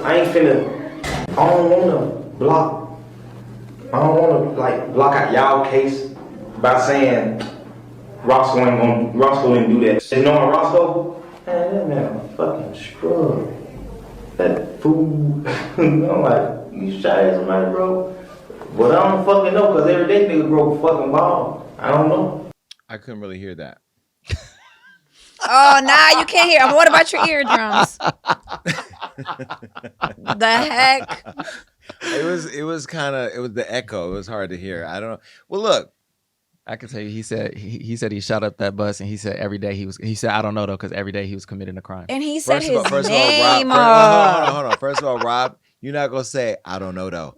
N: block out y'all case by saying Roscoe didn't do that. And knowing Roscoe, man, that man a fucking scrub. That fool. I'm like, you shot at somebody, bro? But I don't fucking know, because every day nigga grow a fucking ball. I don't know.
B: I couldn't really hear that.
F: Oh, nah, you can't hear. What about your eardrums? The heck?
B: It was the echo. It was hard to hear. I don't know. Well, look,
E: I can tell you, he said he shot up that bus, and he said every day he said, I don't know though, because every day he was committing a crime.
F: And he said
B: first
F: his
B: of
F: name.
B: all, Rob, hold on. First of all, Rob, you're not gonna say I don't know though.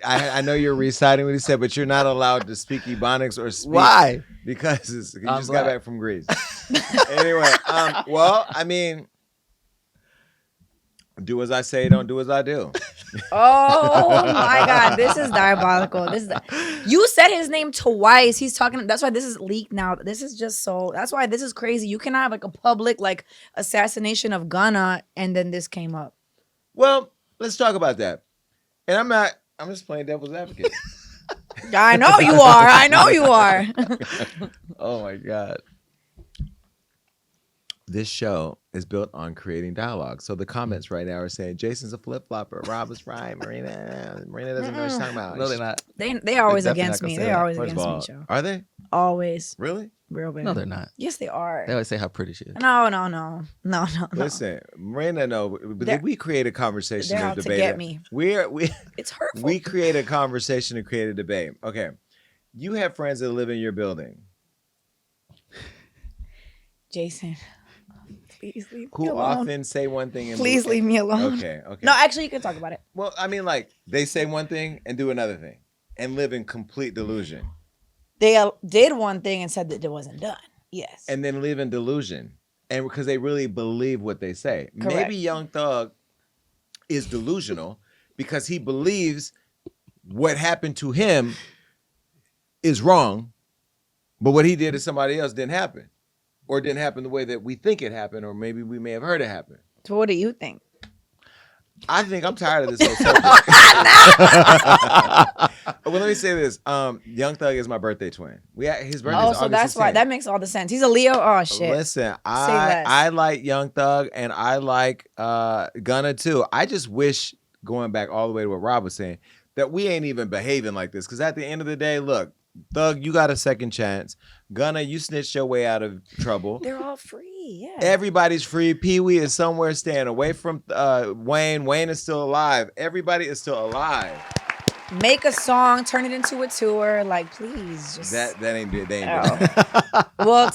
B: I know you're reciting what he said, but you're not allowed to speak Ebonics or speak.
E: Why?
B: Because you just got back from Greece. Anyway, well, I mean, do as I say, don't do as I do.
F: Oh my God, this is diabolical. You said his name twice. He's talking. That's why this is leaked now. This is just so. That's why this is crazy. You cannot have like a public assassination of Gunna, and then this came up.
B: Well, let's talk about that. And I'm just playing devil's advocate.
F: I know you are.
E: Oh my God.
B: This show is built on creating dialogue. So the comments right now are saying Jason's a flip-flopper. Rob is right. Marina doesn't know what she's talking about.
E: No, they're not.
F: They're always against me. They're always against me, Joe.
B: Are they?
F: Always.
B: Really?
F: Real big.
E: No, they're not.
F: Yes, they are.
E: They always say how pretty she is.
F: No.
B: Listen, Marina, no. We create a conversation
F: They're
B: and
F: out to
B: debate.
F: get me. It's hurtful.
B: We create a conversation and create a debate. Okay. You have friends that live in your building.
F: Jason. Please leave me
B: Who
F: alone.
B: often say one thing and
F: Please leave me alone.
B: Okay.
F: No, actually, you can talk about it.
B: Well, I mean, like they say one thing and do another thing, and live in complete delusion.
F: They did one thing and said that it wasn't done. Yes.
B: And then live in delusion, and because they really believe what they say.
F: Correct.
B: Maybe Young Thug is delusional because he believes what happened to him is wrong, but what he did to somebody else didn't happen, or didn't happen the way that we think it happened, or maybe we may have heard it happen.
F: So what do you think?
B: I think I'm tired of this whole subject. Well, let me say this. Young Thug is my birthday twin. His birthday is
F: Oh, so
B: August
F: that's
B: 16th.
F: why. That makes all the sense. He's a Leo. Oh, shit.
B: Listen,
F: Say
B: I
F: less.
B: like Young Thug and I like Gunna too. I just wish, going back all the way to what Rob was saying, that we ain't even behaving like this. Because at the end of the day, look, Thug, you got a second chance. Gunna, you snitched your way out of trouble.
F: They're all free. Yeah.
B: Everybody's free. Pee-wee is somewhere staying away from Wayne. Wayne is still alive. Everybody is still alive.
F: Make a song, turn it into a tour. Like, please, just
B: That ain't doing that.
F: well,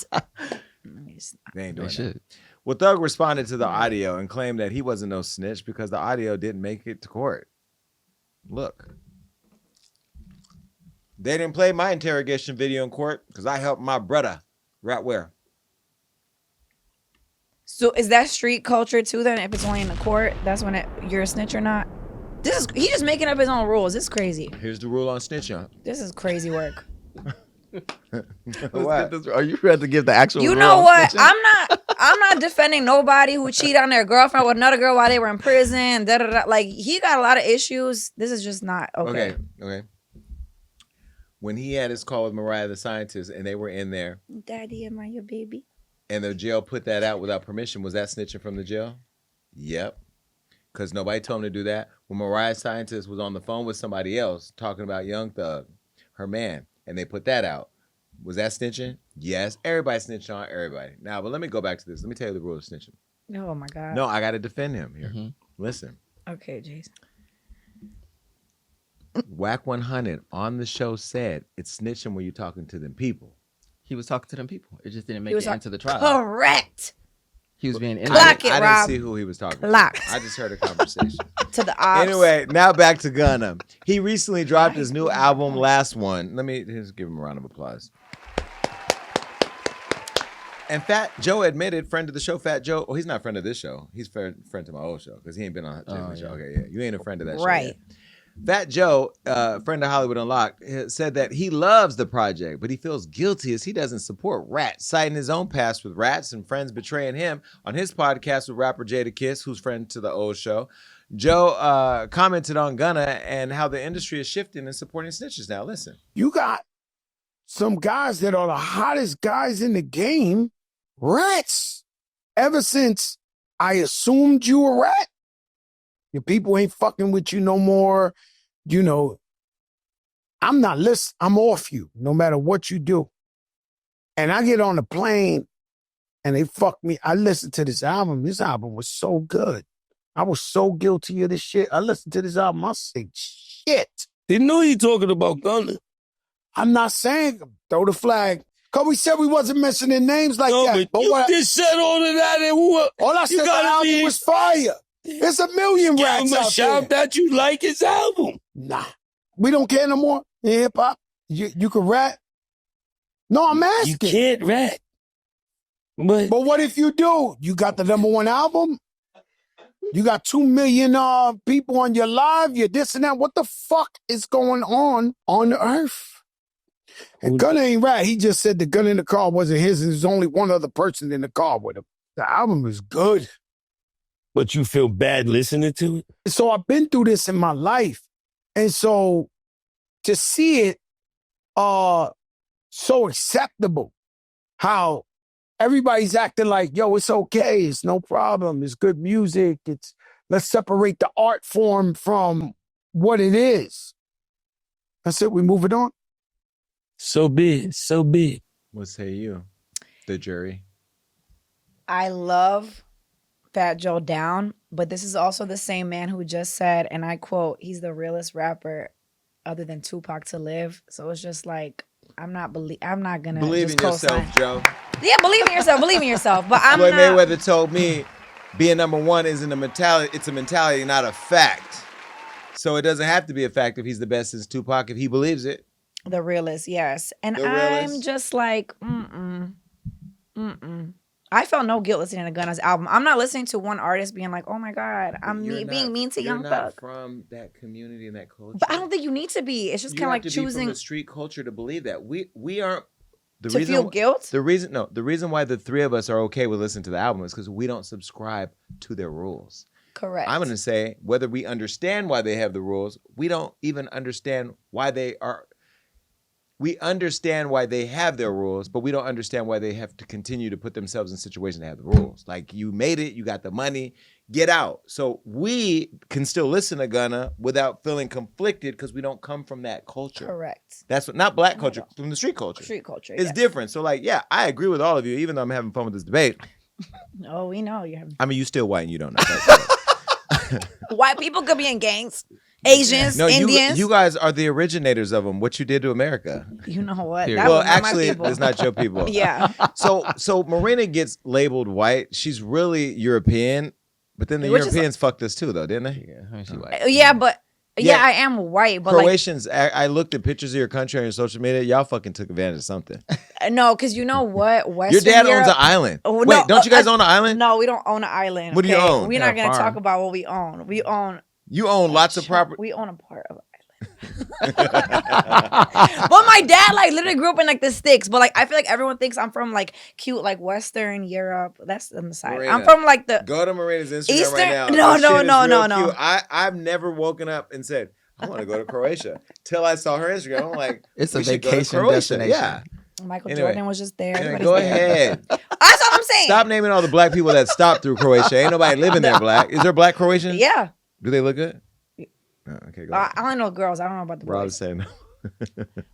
B: They ain't doing
E: They should.
B: that. Well, Thug responded to the audio and claimed that he wasn't no snitch because the audio didn't make it to court. Look. They didn't play my interrogation video in court because I helped my brother. Right where?
F: So is that street culture too? Then, if it's only in the court, that's when you're a snitch or not. He just making up his own rules. This is crazy.
B: Here's the rule on snitching.
F: This is crazy work.
B: What?
E: Are you ready to give the actual?
F: You
E: rule
F: know
E: on
F: what?
E: snitching?
F: I'm not defending nobody who cheated on their girlfriend with another girl while they were in prison. Da, da, da. Like, he got a lot of issues. This is just not okay.
B: Okay. When he had his call with Mariah the Scientist and they were in there
F: Daddy, am I your baby?
B: and the jail put that out without permission, was that snitching from the jail? Yep. Because nobody told him to do that. When Mariah Scientist was on the phone with somebody else talking about Young Thug, her man, and they put that out, was that snitching? Yes. Everybody snitched on everybody. Now, but let me go back to this. Let me tell you the rule of snitching.
F: Oh my God.
B: No, I got to defend him here. Listen.
F: Okay, Jason.
B: Whack 100 on the show said it's snitching when you're talking to them people.
E: He was talking to them people. It just didn't make
F: He was
E: it into the trial.
F: Correct.
E: He was being
F: Clock
E: interviewed.
F: it,
B: I
F: Rob.
B: didn't see who he was talking
F: Clocked.
B: to. I just heard a conversation.
F: To the ops.
B: Anyway, now back to Gunna. He recently dropped his new album, Last One. Let me just give him a round of applause. And Fat Joe admitted, friend of the show, Fat Joe. Oh, he's not a friend of this show. He's friend to my old show because he ain't been on the show. Okay, yeah. You ain't a friend of that show.
F: Right.
B: Yet. Fat Joe, friend of Hollywood Unlocked, said that he loves the project, but he feels guilty as he doesn't support rats, citing his own past with rats and friends betraying him on his podcast with rapper Jadakiss, who's friend to the old show. Joe commented on Gunna and how the industry is shifting and supporting snitches now. Listen.
O: You got some guys that are the hottest guys in the game, rats. Ever since I assumed you a rat, your people ain't fucking with you no more. You know, I'm not listening. I'm off you no matter what you do. And I get on the plane and they fuck me. I listened to this album. This album was so good. I was so guilty of this shit. I listened to this album. I said, shit.
P: Didn't know you talking about Gunna.
O: I'm not saying throw the flag. Because we said we wasn't mentioning names like that.
P: But you just said all of that and
O: all I said the album was fire. There's a million rats out
P: shout
O: there.
P: that you like his album.
O: Nah. We don't care no more in hip-hop. You can rap. No, I'm asking.
P: You can't rap. But
O: what if you do? You got the #1 album? You got 2 million people on your live? You're this and that. What the fuck is going on the earth? And Gunna ain't right. He just said the gun in the car wasn't his, and there's only one other person in the car with him. The album is good.
P: But you feel bad listening to it?
O: So I've been through this in my life. And so to see it so acceptable, how everybody's acting like, yo, it's okay, it's no problem, it's good music, let's separate the art form from what it is. That's it, we move it on.
P: So big.
B: What say you, the jury?
F: I love Fat Joe down, but this is also the same man who just said, and I quote, he's the realest rapper other than Tupac to live. So it's just like, I'm not gonna
B: Believe
F: just
B: in yourself,
F: co-sign.
B: Joe.
F: Yeah, believe in yourself. Believe in yourself. But I'm
B: Floyd
F: not.
B: Mayweather told me being number one isn't a mentality. It's a mentality, not a fact. So it doesn't have to be a fact if he's the best since Tupac, if he believes it.
F: The realist, yes. And
B: The
F: I'm
B: realist.
F: just like, I felt no guilt listening to Gunna's album. I'm not listening to one artist being like, oh my God, I'm being mean to Young
B: You're
F: Thug.
B: not from that community and that culture.
F: But I don't think you need to be. It's just
B: You
F: kind of
B: have
F: like
B: to be
F: choosing
B: from the street culture to believe that. We aren't.
F: to feel guilt.
B: The reason why the three of us are okay with listening to the album is because we don't subscribe to their rules.
F: Correct.
B: I'm going to say whether we understand why they have the rules, we don't even understand why they are. We understand why they have their rules, but we don't understand why they have to continue to put themselves in situations to have the rules. Like, you made it, you got the money, get out. So we can still listen to Gunna without feeling conflicted because we don't come from that culture.
F: Correct.
B: That's what, not black culture, from the street culture.
F: Street culture.
B: It's
F: yes.
B: different. So like, yeah, I agree with all of you, even though I'm having fun with this debate.
F: Oh, we know you're.
B: I mean, you still white and you don't know.
F: White people could be in gangs. Asians,
B: No,
F: Indians.
B: you guys are the originators of them. What you did to America.
F: You know what?
B: Here.
F: That
B: Well,
F: was not my
B: actually,
F: people.
B: it's not your people.
F: Yeah.
B: So Marina gets labeled white. She's really European, but then the
F: Which is-
B: Europeans fucked us too, though, didn't they?
E: Yeah, she's white.
F: Yeah, but
B: Yeah.
F: I am white. But like,
B: Croatians, I looked at pictures of your country on your social media. Y'all fucking took advantage of something.
F: no, because you know what?
B: Your
F: Western
B: dad
F: Europe,
B: owns an island.
F: Oh,
B: Wait,
F: no,
B: don't you guys own an island?
F: No, we don't own an island.
B: What do you
F: okay?
B: own?
F: We're
E: Yeah,
F: not going to
E: farm.
F: talk about what we own. We own.
B: You own lots of property.
F: We own a part of it. But my dad like literally grew up in like the sticks. But like I feel like everyone thinks I'm from like cute like Western Europe. That's on the side.
B: Marina,
F: I'm from like the
B: Go to Marina's Instagram
F: Eastern-
B: right now.
F: No,
B: This
F: no,
B: shit is
F: no,
B: real
F: no.
B: cute. I've never woken up and said, I want to go to Croatia. Till I saw her Instagram. I'm like,
E: It's a
B: we should go to
E: vacation
B: Croatia.
E: destination.
B: Yeah.
F: Michael
B: Anyway.
F: Jordan was just there.
B: Anyway,
F: Everybody's
B: go
F: there.
B: ahead.
F: That's all I'm saying.
B: Stop naming all the black people that stopped through Croatia. Ain't nobody living there black. Is there black Croatians?
F: Yeah.
B: Do they look good? Oh, okay, go ahead.
F: I only know girls. I don't know about the boys.
B: Rob's saying no.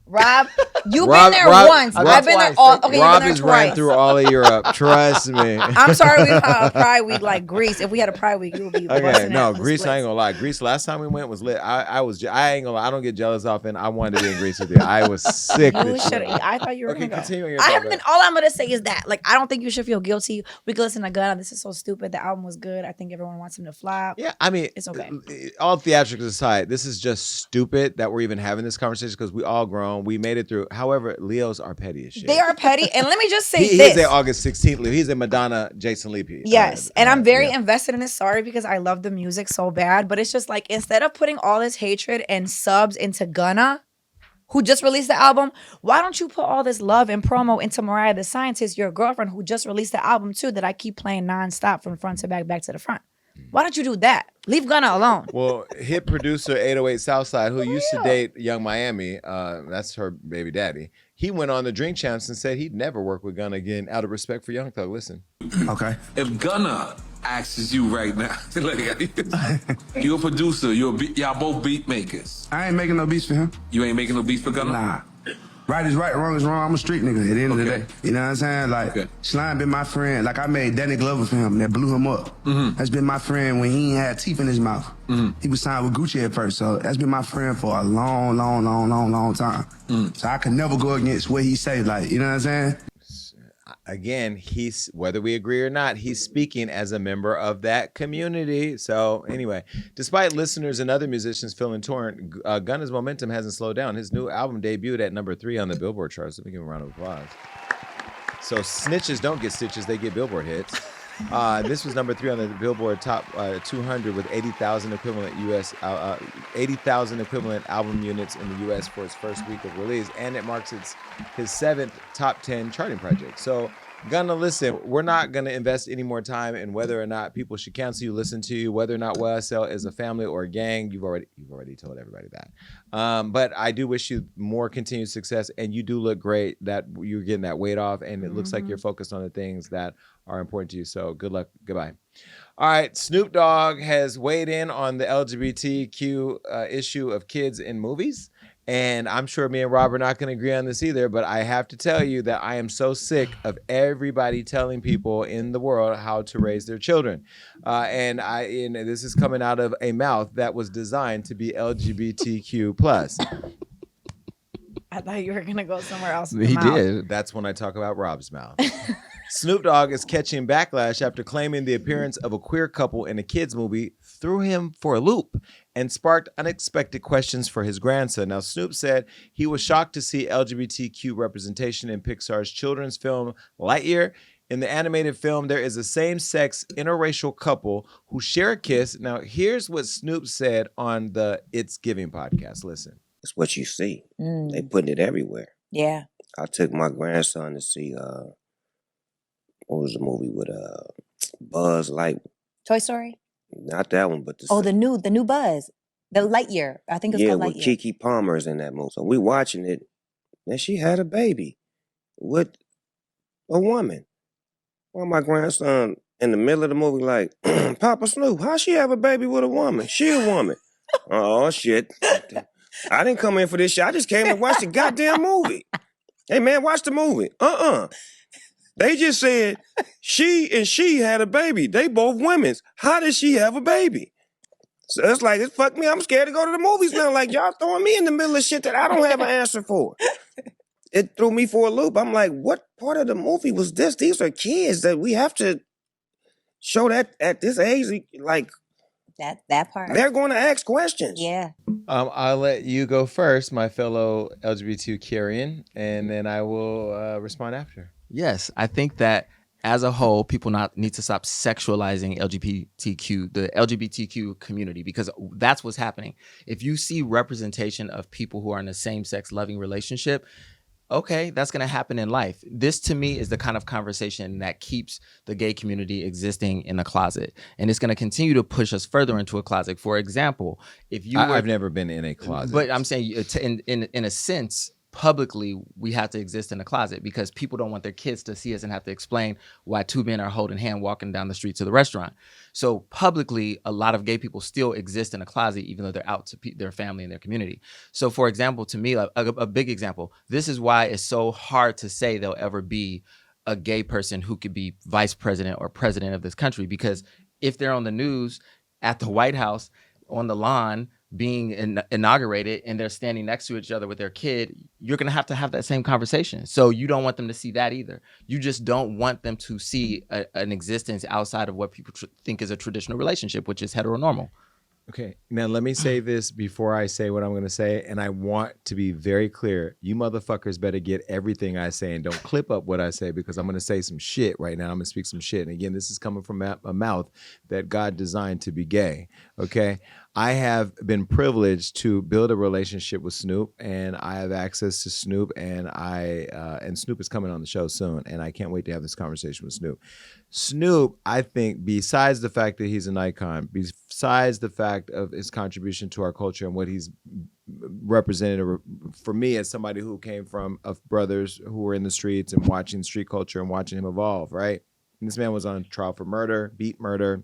F: Rob, you've
B: Rob-
F: been there
B: Rob-
F: once.
B: Rob-
F: I've been there
E: twice.
F: all. Okay, you've
B: Rob
F: been there
B: is ran
F: twice.
B: through all of Europe. Trust me.
F: I'm sorry we don't have a Pride Week like Greece. If we had a Pride Week, you would be
B: Okay,
F: busting
B: no,
F: out the
B: Greece, I
F: splits.
B: ain't gonna lie. Greece, last time we went was lit. I ain't gonna lie. I don't get jealous often. I wanted to be in Greece with you. I was sick.
F: You
B: this
F: should.
B: shit.
F: I thought you were
B: Okay,
F: gonna go.
B: continue your
F: I
B: thought,
F: haven't been.
B: babe.
F: All I'm gonna say is that, like, I don't think you should feel guilty. We could listen to Gunna. This is so stupid. The album was good. I think everyone wants him to flop.
B: Yeah, I mean,
F: It's okay.
B: All theatrics aside, this is just stupid that we're even having this conversation because we all grown. We made it through. However, Leos are petty as shit.
F: They are petty. And let me just say
B: He
F: this.
B: is a August 16th Leo. He's a Madonna Jason Lee piece.
F: Yes, and I'm very
B: yeah.
F: invested in this. Sorry, because I love the music so bad, but it's just like instead of putting all this hatred and subs into Gunna, who just released the album, why don't you put all this love and promo into Mariah the Scientist, your girlfriend, who just released the album too, that I keep playing nonstop from front to back to the front? Why don't you do that? Leave Gunna alone.
B: Well, hit producer 808 Southside, who used to date Young Miami, that's her baby daddy. He went on the Drink Champs and said he'd never work with Gunna again out of respect for Young Thug. Listen.
K: Okay. If Gunna asks you right now, you're a producer, y'all both beat makers.
Q: I ain't making no beats for him.
K: You ain't making no beats for Gunna?
Q: Nah. Right is right, wrong is wrong. I'm a street nigga at the end of the day. You know what I'm saying? Like, Slime been my friend. Like, I made Danny Glover for him. That blew him up. That's been my friend when he ain't had teeth in his mouth. He was signed with Gucci at first. So that's been my friend for a long time. So I could never go against what he say. Like, you know what I'm saying?
B: Again, he's, whether we agree or not, he's speaking as a member of that community. So anyway, despite listeners and other musicians feeling torn, Gunna's momentum hasn't slowed down. His new album debuted at number 3 on the Billboard charts. Let me give him a round of applause. So snitches don't get stitches, they get Billboard hits. This was number 3 on the Billboard Top 200 with 80,000 equivalent 80,000 equivalent album units in the U.S. for its first week of release, and it marks his 7th top 10 charting project. So, Gunna, listen, we're not gonna invest any more time in whether or not people should cancel you, listen to you, whether or not YSL is a family or a gang. You've already told everybody that. But I do wish you more continued success, and you do look great. That you're getting that weight off, and it looks like you're focused on the things that are important to you. So good luck. Goodbye. All right. Snoop Dogg has weighed in on the LGBTQ issue of kids in movies. And I'm sure me and Rob are not going to agree on this either, but I have to tell you that I am so sick of everybody telling people in the world how to raise their children. And this is coming out of a mouth that was designed to be LGBTQ+.
F: thought you were gonna go somewhere else.
E: He did.
B: That's when I talk about Rob's mouth. Snoop Dogg is catching backlash after claiming the appearance of a queer couple in a kids movie threw him for a loop and sparked unexpected questions for his grandson. Now, Snoop said he was shocked to see LGBTQ representation in Pixar's children's film Lightyear. In the animated film, there is a same-sex interracial couple who share a kiss. Now, here's what Snoop said on the It's Giving podcast. Listen.
R: It's what you see. They putting it everywhere.
F: Yeah.
R: I took my grandson to see what was the movie with Buzz Light?
S: Toy Story?
R: Not that one, but the
S: the new Buzz. The Lightyear. I think it's called
R: with
S: Lightyear.
R: Keke Palmer's in that movie. So we watching it, and she had a baby with a woman. Well, my grandson in the middle of the movie like, Papa Snoop, how she have a baby with a woman? She a woman. Oh, shit. I didn't come in for this shit. I just came to watch the goddamn movie. Hey, man, watch the movie. They just said she had a baby. They both women's. How did she have a baby? So it's like, it fucked me. I'm scared to go to the movies now. Like, y'all throwing me in the middle of shit that I don't have an answer for. It threw me for a loop. I'm like, what part of the movie was this? These are kids that we have to show that at this age, like,
S: that part.
R: They're going to ask questions.
S: Yeah.
B: I'll let you go first, my fellow LGBT Kyrian, and then I will respond after.
E: Yes, I think that as a whole, people need to stop sexualizing the LGBTQ community, because that's what's happening. If you see representation of people who are in a same-sex loving relationship, okay, that's going to happen in life. This, to me, is the kind of conversation that keeps the gay community existing in the closet. And it's going to continue to push us further into a closet. For example, if you
B: I've never been in a closet.
E: But I'm saying, in a sense, publicly, we have to exist in a closet because people don't want their kids to see us and have to explain why two men are holding hand walking down the street to the restaurant. So publicly, a lot of gay people still exist in a closet, even though they're out to their family and their community. So for example, to me, a big example, this is why it's so hard to say there'll ever be a gay person who could be vice president or president of this country, because if they're on the news at the White House on the lawn being inaugurated and they're standing next to each other with their kid, you're going to have that same conversation. So you don't want them to see that either. You just don't want them to see an existence outside of what people think is a traditional relationship, which is heteronormal.
B: Okay, now let me say this before I say what I'm going to say, and I want to be very clear. You motherfuckers better get everything I say and don't clip up what I say, because I'm going to say some shit right now. I'm going to speak some shit. And again, this is coming from a mouth that God designed to be gay, okay? I have been privileged to build a relationship with Snoop, and I have access to Snoop, and and Snoop is coming on the show soon, and I can't wait to have this conversation with Snoop. Snoop, I think, besides the fact that he's an icon, besides the fact of his contribution to our culture and what he's represented for me as somebody who came from of brothers who were in the streets and watching street culture and watching him evolve, right? And this man was on trial for murder, beat murder,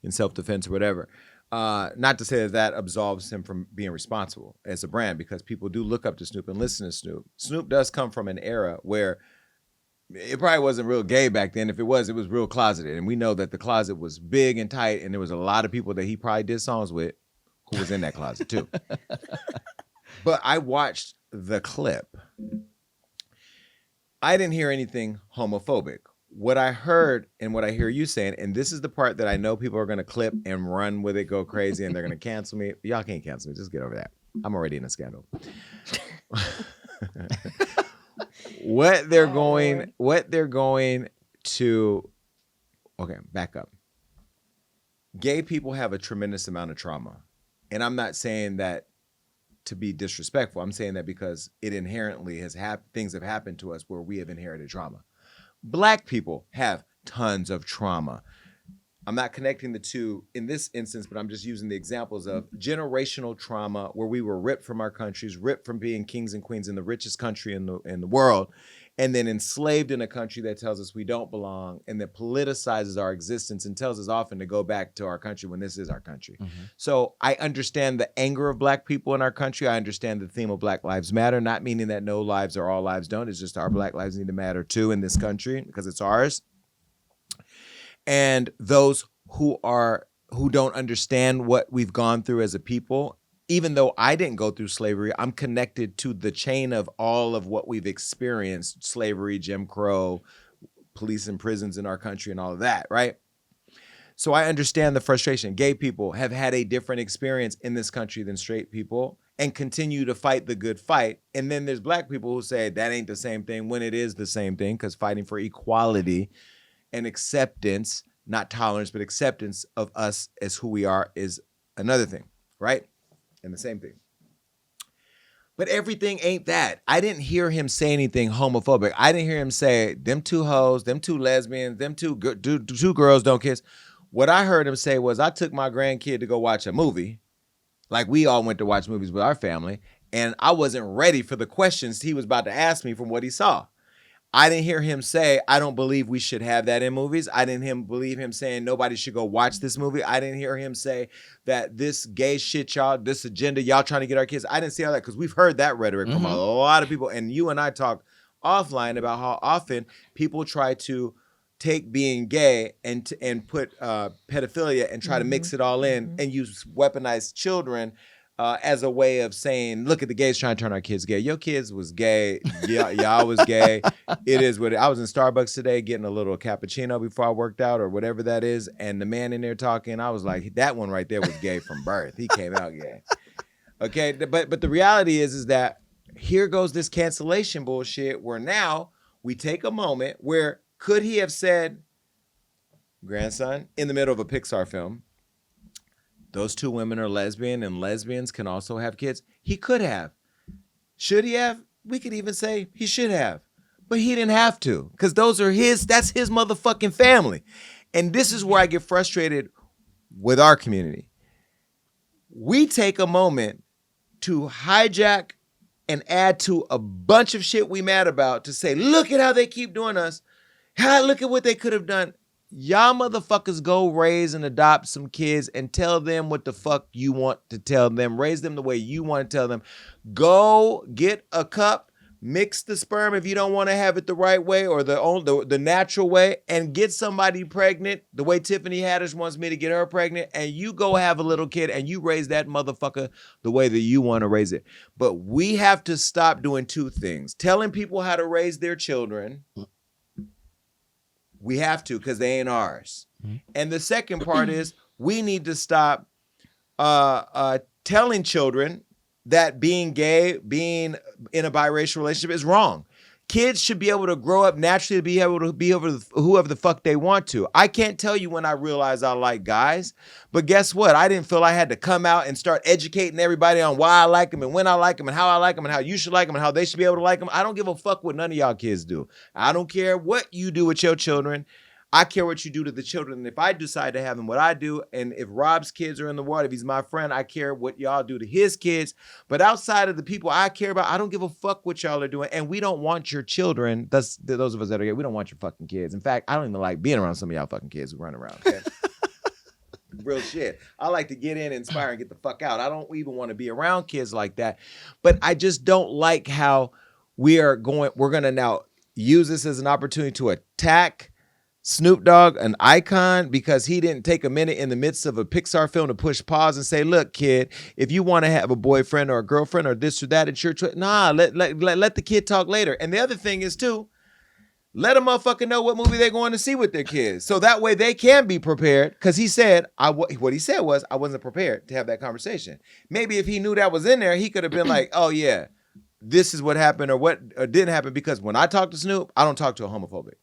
B: in self-defense or whatever. Not to say that absolves him from being responsible as a brand, because people do look up to Snoop and listen to Snoop. Snoop does come from an era where it probably wasn't real gay back then. If it was real closeted. And we know that the closet was big and tight, and there was a lot of people that he probably did songs with who was in that closet too. But I watched the clip. I didn't hear anything homophobic. What I heard and what I hear you saying, and this is the part that I know people are going to clip and run with it, go crazy, and they're going to cancel me. Y'all can't cancel me. Just get over that. I'm already in a scandal. What they're going to, okay, back up. Gay people have a tremendous amount of trauma. And I'm not saying that to be disrespectful. I'm saying that because it inherently has things have happened to us where we have inherited trauma. Black people have tons of trauma. I'm not connecting the two in this instance, but I'm just using the examples of generational trauma where we were ripped from our countries, ripped from being kings and queens in the richest country in the world, and then enslaved in a country that tells us we don't belong and that politicizes our existence and tells us often to go back to our country when this is our country. Mm-hmm. So I understand the anger of Black people in our country. I understand the theme of Black Lives Matter, not meaning that no lives or all lives don't. It's just our Black lives need to matter too in this country because it's ours. And those who don't understand what we've gone through as a people even though I didn't go through slavery, I'm connected to the chain of all of what we've experienced, slavery, Jim Crow, police and prisons in our country and all of that, right? So I understand the frustration. Gay people have had a different experience in this country than straight people and continue to fight the good fight. And then there's black people who say that ain't the same thing when it is the same thing, because fighting for equality and acceptance, not tolerance, but acceptance of us as who we are is another thing, right? And the same thing. But everything ain't that. I didn't hear him say anything homophobic. I didn't hear him say, them two hoes, them two lesbians, them two girls don't kiss. What I heard him say was, I took my grandkid to go watch a movie. Like we all went to watch movies with our family. And I wasn't ready for the questions he was about to ask me from what he saw. I didn't hear him say, I don't believe we should have that in movies. I didn't believe him saying nobody should go watch this movie. I didn't hear him say that this gay shit, y'all, this agenda, y'all trying to get our kids. I didn't see all that because we've heard that rhetoric from a lot of people. And you and I talk offline about how often people try to take being gay and put pedophilia and try to mix it all in and use weaponized children as a way of saying, look at the gays trying to turn our kids gay. Your kids was gay. Y'all was gay. It is what I was in Starbucks today getting a little cappuccino before I worked out or whatever that is. And the man in there talking, I was like, that one right there was gay from birth. He came out gay. Okay. But the reality is that here goes this cancellation bullshit where now we take a moment where could he have said, grandson, in the middle of a Pixar film, those two women are lesbian and lesbians can also have kids? He could have. Should he have? We could even say he should have. But he didn't have to because that's his motherfucking family. And this is where I get frustrated with our community. We take a moment to hijack and add to a bunch of shit we mad about to say, look at how they keep doing us. Look at what they could have done. Y'all motherfuckers go raise and adopt some kids and tell them what the fuck you want to tell them. Raise them the way you want to tell them. Go get a cup, mix the sperm if you don't want to have it the right way or the natural way, and get somebody pregnant the way Tiffany Haddish wants me to get her pregnant, and you go have a little kid and you raise that motherfucker the way that you want to raise it. But we have to stop doing two things. Telling people how to raise their children. We have to because they ain't ours. And the second part is we need to stop telling children that being gay, being in a biracial relationship is wrong. Kids should be able to grow up naturally to be able to be over whoever the fuck they want to. I can't tell you when I realized I like guys, but guess what? I didn't feel I had to come out and start educating everybody on why I like them and when I like them and how I like them and how you should like them and how they should be able to like them. I don't give a fuck what none of y'all kids do. I don't care what you do with your children. I care what you do to the children. And if I decide to have them, what I do, and if Rob's kids are in the world, if he's my friend, I care what y'all do to his kids. But outside of the people I care about, I don't give a fuck what y'all are doing. And we don't want your children. Those of us that are here, we don't want your fucking kids. In fact, I don't even like being around some of y'all fucking kids who run around. Okay? Real shit. I like to get in, inspire, and get the fuck out. I don't even want to be around kids like that. But I just don't like how we're going to now use this as an opportunity to attack Snoop Dogg, an icon, because he didn't take a minute in the midst of a Pixar film to push pause and say, look, kid, if you want to have a boyfriend or a girlfriend or this or that at your choice, let the kid talk later. And the other thing is, too, let a motherfucker know what movie they're going to see with their kids. So that way they can be prepared. Because he said, what he said was, I wasn't prepared to have that conversation. Maybe if he knew that was in there, he could have been like, oh, yeah, this is what happened or didn't happen. Because when I talk to Snoop, I don't talk to a homophobic.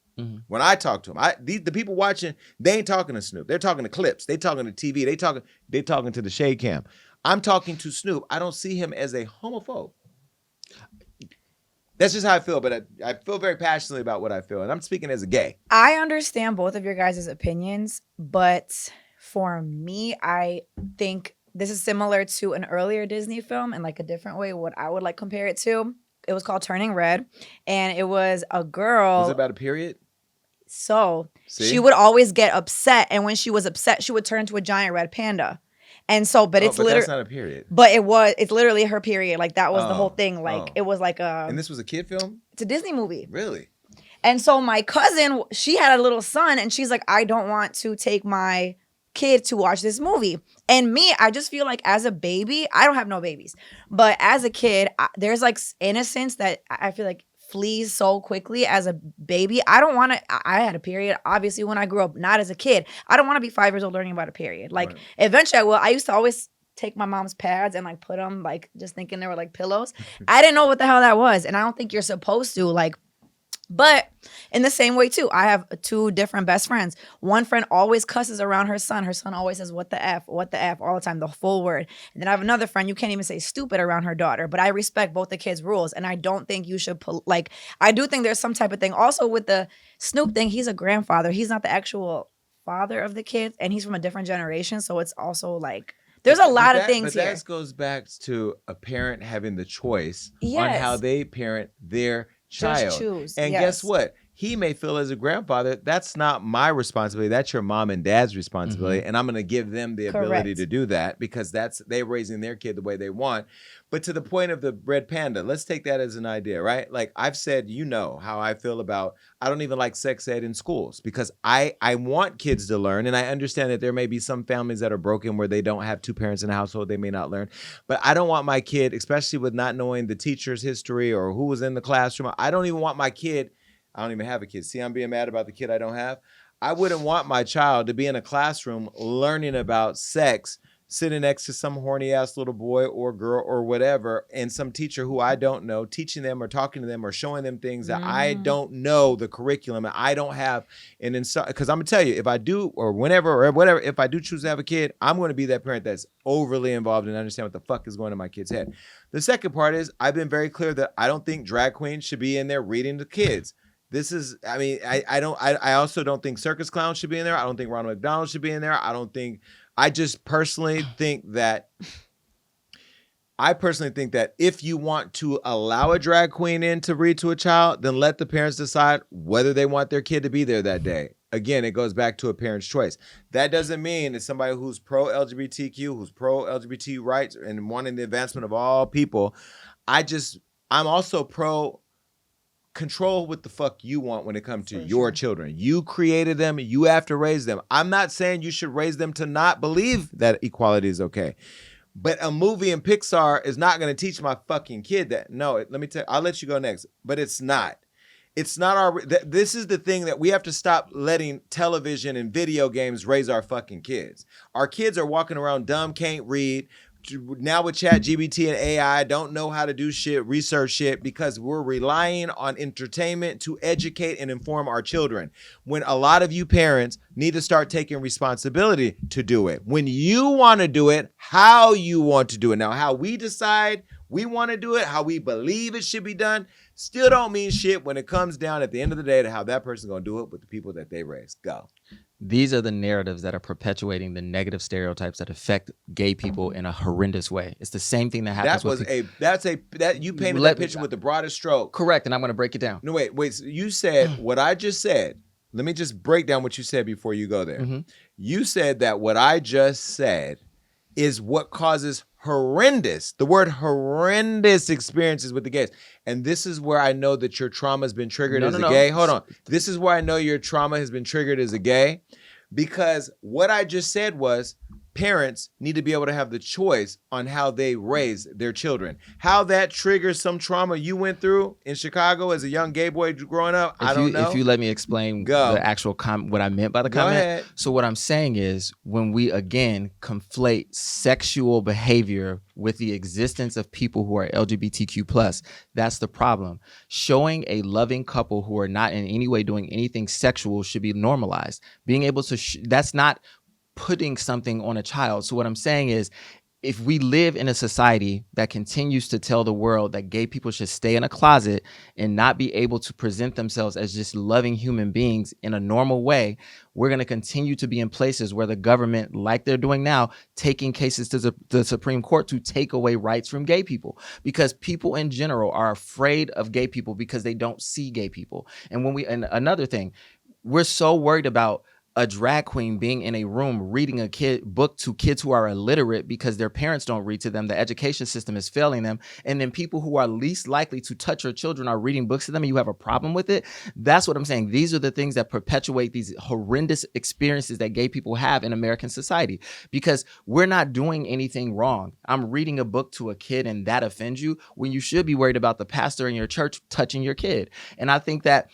B: When I talk to him, the people watching, they ain't talking to Snoop. They're talking to clips. They talking to TV. They talking to the shade cam. I'm talking to Snoop. I don't see him as a homophobe. That's just how I feel, but I feel very passionately about what I feel, and I'm speaking as a gay.
F: I understand both of your guys' opinions, but for me, I think this is similar to an earlier Disney film in like a different way, what I would like compare it to. It was called Turning Red, and it was a girl.
B: Was it about a period?
F: So she would always get upset, and when she was upset, she would turn into a giant red panda. And so, but it's literally
B: that's not a period.
F: But it's literally her period. Like that was the whole thing. Like it was like a.
B: And this was a kid film?
F: It's a Disney movie.
B: Really?
F: And so my cousin, she had a little son, and she's like, I don't want to take my kid to watch this movie. And me, I just feel like as a baby, I don't have no babies, but as a kid, there's like innocence that I feel like flees so quickly as a baby. I don't want to, I had a period, obviously, when I grew up, not as a kid. I don't want to be 5 years old learning about a period. Like, eventually I will. I used to always take my mom's pads and like put them like just thinking they were like pillows. I didn't know what the hell that was. And I don't think you're supposed to, like, but in the same way too, I have 2 different best friends. One friend always cusses around her son. Her son always says, what the F all the time, the full word. And then I have another friend, you can't even say stupid around her daughter. But I respect both the kids' rules. And I don't think you should I do think there's some type of thing. Also with the Snoop thing, he's a grandfather. He's not the actual father of the kids. And he's from a different generation. So it's also like, there's a lot of things here.
B: But that goes back to a parent having the choice on
F: Yes.
B: how they parent their child.
F: Just choose.
B: And
F: Yes.
B: guess what? He may feel as a grandfather, that's not my responsibility. That's your mom and dad's responsibility. And I'm going to give them the ability
F: Correct.
B: to do that because they're raising their kid the way they want. But to the point of the red panda, let's take that as an idea, right? Like I've said, you know how I feel about, I don't even like sex ed in schools because I want kids to learn. And I understand that there may be some families that are broken where they don't have 2 parents in the household, they may not learn. But I don't want my kid, especially with not knowing the teacher's history or who was in the classroom. I don't even want my kid, I don't even have a kid. See, I'm being mad about the kid I don't have. I wouldn't want my child to be in a classroom learning about sex, sitting next to some horny ass little boy or girl or whatever, and some teacher who I don't know, teaching them or talking to them or showing them things that I don't know the curriculum and I don't have. And because I'm gonna tell you, if I do or whenever or whatever, if I do choose to have a kid, I'm going to be that parent that's overly involved and understand what the fuck is going on in my kid's head. The second part is I've been very clear that I don't think drag queens should be in there reading to kids. This is, I mean, I also don't think circus clowns should be in there. I don't think Ronald McDonald should be in there. I just personally think that if you want to allow a drag queen in to read to a child, then let the parents decide whether they want their kid to be there that day. Again, it goes back to a parent's choice. That doesn't mean it's somebody who's pro-LGBTQ, who's pro-LGBT rights and wanting the advancement of all people. I'm also control what the fuck you want when it comes to your children. You created them. You have to raise them. I'm not saying you should raise them to not believe that equality is okay. But a movie in Pixar is not going to teach my fucking kid that. No, let me tell you, I'll let you go next. But it's not. It's not this is the thing that we have to stop letting television and video games raise our fucking kids. Our kids are walking around dumb, can't read. Now with ChatGPT and AI, don't know how to do shit, research shit, because we're relying on entertainment to educate and inform our children. When a lot of you parents need to start taking responsibility to do it. When you want to do it, how you want to do it. Now, how we decide we want to do it, how we believe it should be done, still don't mean shit when it comes down at the end of the day to how that person's going to do it with the people that they raise. Go.
E: These are the narratives that are perpetuating the negative stereotypes that affect gay people in a horrendous way. It's the same thing that happens.
B: You painted that picture with the broadest stroke.
E: Correct, and I'm going to break it down.
B: No, wait. So you said what I just said. Let me just break down what you said before you go there. You said that what I just said is what causes horrendous experiences with the gays. And this is where I know that your trauma has been triggered as a gay. Hold on. This is where I know your trauma has been triggered as a gay, because what I just said was parents need to be able to have the choice on how they raise their children. How that triggers some trauma you went through in Chicago as a young gay boy growing up, I don't know.
E: If you let me explain the actual what I meant by the comment.
B: Ahead.
E: So what I'm saying is when we, again, conflate sexual behavior with the existence of people who are LGBTQ+, that's the problem. Showing a loving couple who are not in any way doing anything sexual should be normalized. Being able to, that's not putting something on a child. So what I'm saying is, if we live in a society that continues to tell the world that gay people should stay in a closet and not be able to present themselves as just loving human beings in a normal way, we're going to continue to be in places where the government, like they're doing now, taking cases to the Supreme Court to take away rights from gay people, because people in general are afraid of gay people because they don't see gay people. And another thing, we're so worried about a drag queen being in a room reading a book to kids who are illiterate because their parents don't read to them, the education system is failing them, and then people who are least likely to touch your children are reading books to them and you have a problem with it. That's what I'm saying. These are the things that perpetuate these horrendous experiences that gay people have in American society, because we're not doing anything wrong. I'm reading a book to a kid and that offends you when you should be worried about the pastor in your church touching your kid. And I think that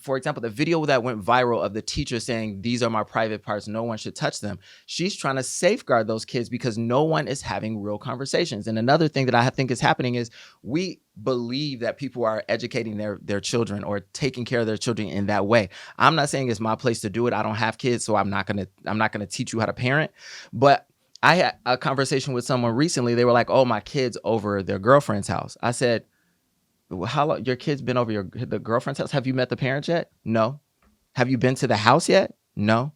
E: for example, the video that went viral of the teacher saying, these are my private parts, no one should touch them. She's trying to safeguard those kids because no one is having real conversations. And another thing that I think is happening is we believe that people are educating their children or taking care of their children in that way. I'm not saying it's my place to do it. I don't have kids, so I'm not gonna teach you how to parent. But I had a conversation with someone recently. They were like, oh, my kid's over their girlfriend's house. I said, how long your kid's been over the girlfriend's house? Have you met the parents yet? No. Have you been to the house yet? No.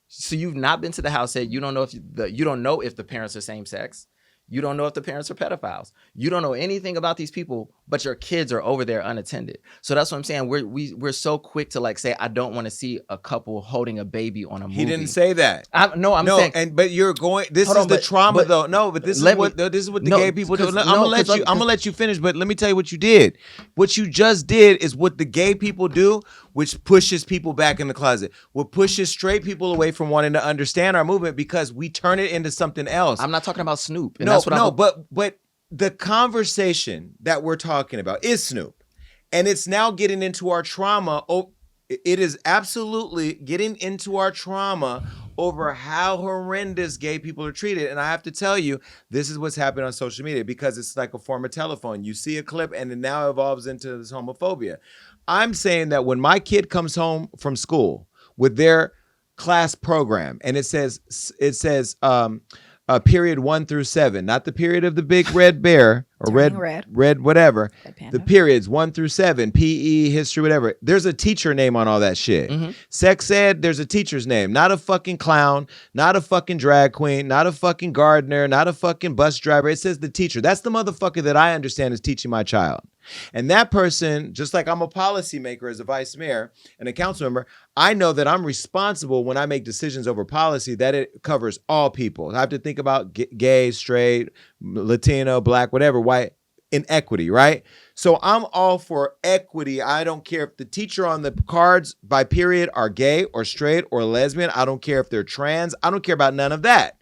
E: So you've not been to the house yet. You don't know if the parents are same sex. You don't know if the parents are pedophiles. You don't know anything about these people, but your kids are over there unattended. So that's what I'm saying. We're so quick to like say, I don't want to see a couple holding a baby on a movie.
B: He didn't say that.
E: I'm saying.
B: But you're going. This is the trauma, though. No, but this is what the gay people do. I'm gonna let you finish. But let me tell you what you did. What you just did is what the gay people do, which pushes people back in the closet. What pushes straight people away from wanting to understand our movement because we turn it into something else.
E: I'm not talking about Snoop.
B: But the conversation that we're talking about is Snoop, and it's now getting into our trauma. Oh, it is absolutely getting into our trauma over how horrendous gay people are treated. And I have to tell you, this is what's happening on social media because it's like a form of telephone. You see a clip and it now evolves into this homophobia. I'm saying that when my kid comes home from school with their class program and it says period 1 through 7, not the period of the big red bear or red whatever. The periods 1 through 7, PE, history, whatever. There's a teacher name on all that shit. Mm-hmm. Sex ed, there's a teacher's name, not a fucking clown, not a fucking drag queen, not a fucking gardener, not a fucking bus driver. It says the teacher. That's the motherfucker that I understand is teaching my child. And that person, just like I'm a policymaker as a vice mayor and a council member, I know that I'm responsible when I make decisions over policy that it covers all people. I have to think about gay, straight, Latino, black, whatever, white, inequity, right? So I'm all for equity. I don't care if the teacher on the cards by period are gay or straight or lesbian. I don't care if they're trans. I don't care about none of that.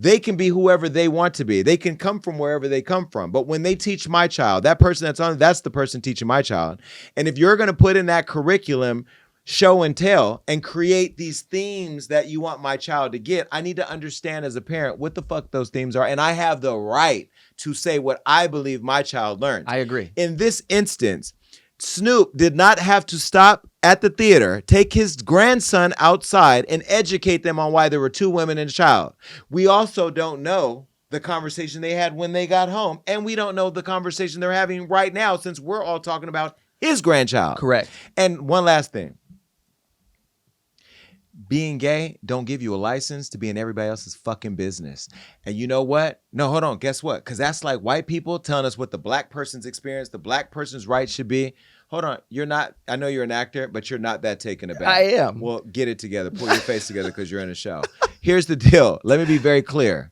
B: They can be whoever they want to be. They can come from wherever they come from. But when they teach my child, that person that's the person teaching my child. And if you're going to put in that curriculum, show and tell, and create these themes that you want my child to get, I need to understand as a parent what the fuck those themes are. And I have the right to say what I believe my child learns.
E: I agree.
B: In this instance, Snoop did not have to stop at the theater, take his grandson outside and educate them on why there were 2 women and a child. We also don't know the conversation they had when they got home. And we don't know the conversation they're having right now since we're all talking about his grandchild.
E: Correct.
B: And one last thing. Being gay don't give you a license to be in everybody else's fucking business. And you know what? No, hold on. Guess what? Because that's like white people telling us what the black person's experience, the black person's right should be. Hold on. You're not, I know you're an actor, but you're not that taken aback.
E: I am.
B: Well, get it together. Pull your face together because you're in a show. Here's the deal. Let me be very clear.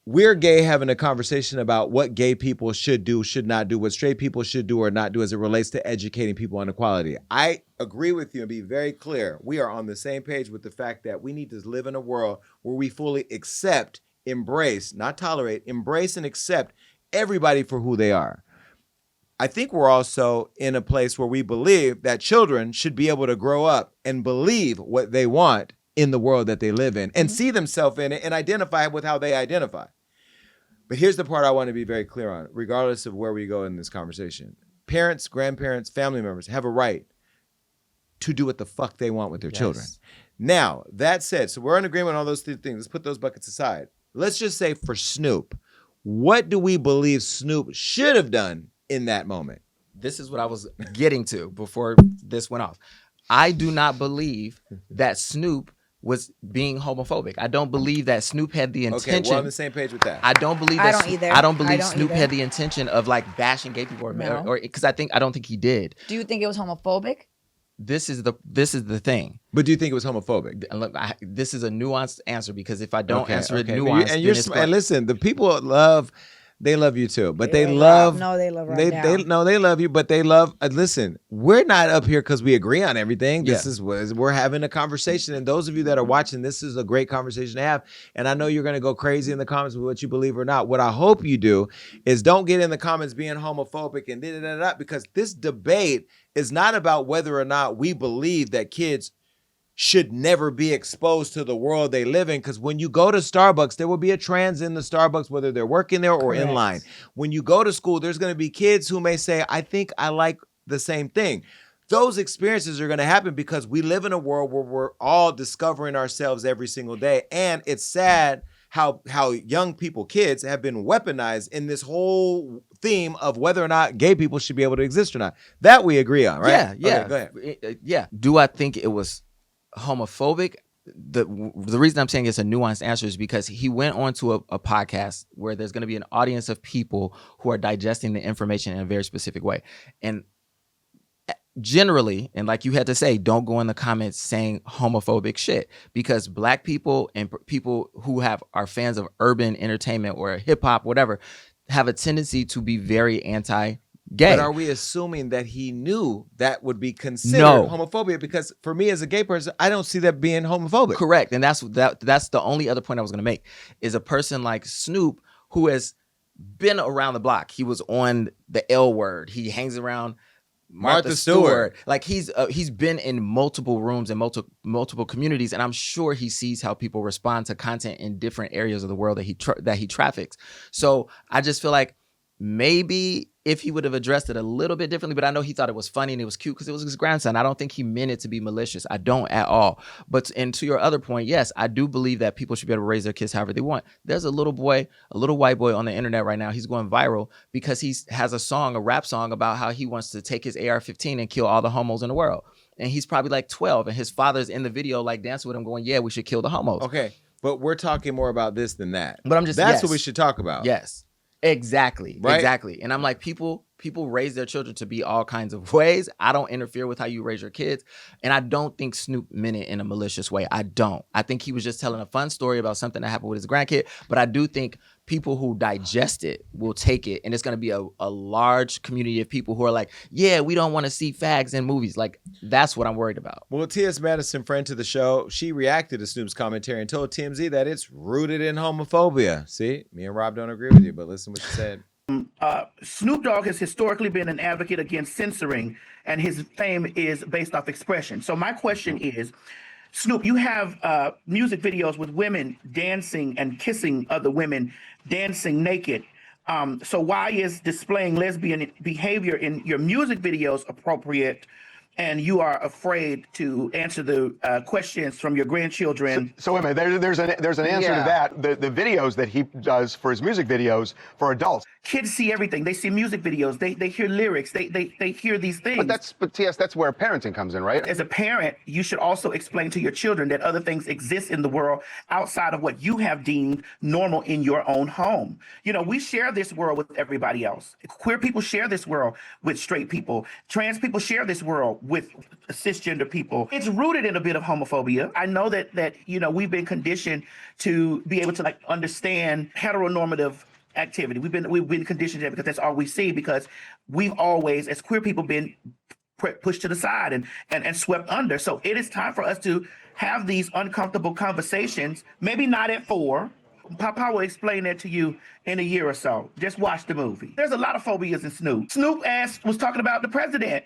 B: We're gay having a conversation about what gay people should do, should not do, what straight people should do or not do as it relates to educating people on equality. I agree with you and be very clear. We are on the same page with the fact that we need to live in a world where we fully accept, embrace, not tolerate, embrace and accept everybody for who they are. I think we're also in a place where we believe that children should be able to grow up and believe what they want in the world that they live in and see themselves in it and identify with how they identify. But here's the part I want to be very clear on, regardless of where we go in this conversation. Parents, grandparents, family members have a right to do what the fuck they want with their children. Now, that said, so we're in agreement on all those 3 things. Let's put those buckets aside. Let's just say for Snoop, what do we believe Snoop should have done in that moment?
E: This is what I was getting to before this went off. I do not believe that Snoop was being homophobic. I don't believe that Snoop had the intention.
B: Okay, we're on the same page with that.
E: I don't believe that.
F: I don't either.
E: I don't believe Snoop had the intention of like bashing gay people or because I don't think he did.
F: Do you think it was homophobic?
E: this is the thing.
B: But do you think it was homophobic?
E: Look, this is a nuanced answer, because if I don't answer it
B: But
E: nuanced,
B: and listen, the people they love you too, but they
F: love
B: love.
F: Rob. No, they love Rob
B: They
F: now.
B: they love you, but they love. Listen, we're not up here because we agree on everything. This
E: Yeah.
B: is we're having a conversation, and those of you that are watching, this is a great conversation to have. And I know you're going to go crazy in the comments with what you believe or not. What I hope you do is don't get in the comments being homophobic and da, because this debate is not about whether or not we believe that kids should never be exposed to the world they live in. Because when you go to Starbucks, there will be a trans in the Starbucks, whether they're working there or in
F: Correct.
B: line. When you go to school, there's going to be kids who may say, I think I like the same thing. Those experiences are going to happen because we live in a world where we're all discovering ourselves every single day. And it's sad how young people, kids, have been weaponized in this whole theme of whether or not gay people should be able to exist or not. That we agree on, right?
E: Yeah.
B: Okay, go ahead.
E: Yeah. Do I think it was homophobic? The reason I'm saying it's a nuanced answer is because he went on to a podcast where there's going to be an audience of people who are digesting the information in a very specific way. And generally, and like you had to say, don't go in the comments saying homophobic shit, because Black people and people who are fans of urban entertainment or hip hop, whatever, have a tendency to be very anti-gay.
B: But are we assuming that he knew that would be considered homophobia? Because for me as a gay person, I don't see that being homophobic.
E: Correct. And that's the only other point I was going to make, is a person like Snoop, who has been around the block. He was on the L Word. He hangs around Martha Stewart. Like he's been in multiple rooms and multiple communities, and I'm sure he sees how people respond to content in different areas of the world that he traffics. So I just feel like maybe if he would have addressed it a little bit differently, but I know he thought it was funny and it was cute because it was his grandson. I don't think he meant it to be malicious. I don't at all. But and to your other point, yes, I do believe that people should be able to raise their kids however they want. There's a little white boy on the internet right now. He's going viral because he has a rap song about how he wants to take his AR-15 and kill all the homos in the world. And he's probably like 12, and his father's in the video like dancing with him going, yeah, we should kill the homos.
B: Okay, but we're talking more about this than that.
E: But that's
B: yes. What we should talk about.
E: Yes. Exactly.
B: Right?
E: Exactly. And I'm like, people raise their children to be all kinds of ways. I don't interfere with how you raise your kids. And I don't think Snoop meant it in a malicious way. I don't. I think he was just telling a fun story about something that happened with his grandkid. But I do think people who digest it will take it. And it's going to be a large community of people who are like, yeah, we don't want to see fags in movies. Like, that's what I'm worried about.
B: Well, T.S. Madison, friend to the show, she reacted to Snoop's commentary and told TMZ that it's rooted in homophobia. See, me and Rob don't agree with you, but listen what she said.
T: Snoop Dogg has historically been an advocate against censoring, and his fame is based off expression. So my question is, Snoop, you have music videos with women dancing and kissing other women, dancing naked. So why is displaying lesbian behavior in your music videos appropriate, and you are afraid to answer the questions from your grandchildren?
U: So wait a minute, there's an answer to that. The videos that he does for his music videos for adults.
T: Kids see everything. They see music videos. They hear lyrics. They hear these things.
U: But TS, that's where parenting comes in, right?
T: As a parent, you should also explain to your children that other things exist in the world outside of what you have deemed normal in your own home. You know, we share this world with everybody else. Queer people share this world with straight people. Trans people share this world with cisgender people. It's rooted in a bit of homophobia. I know that you know, we've been conditioned to be able to like understand heteronormative activity. We've been conditioned to that because that's all we see, because we've always, as queer people, been pushed to the side and swept under. So it is time for us to have these uncomfortable conversations, maybe not at 4. Papa will explain that to you in a year or so. Just watch the movie. There's a lot of phobias in Snoop. Snoop was talking about the president.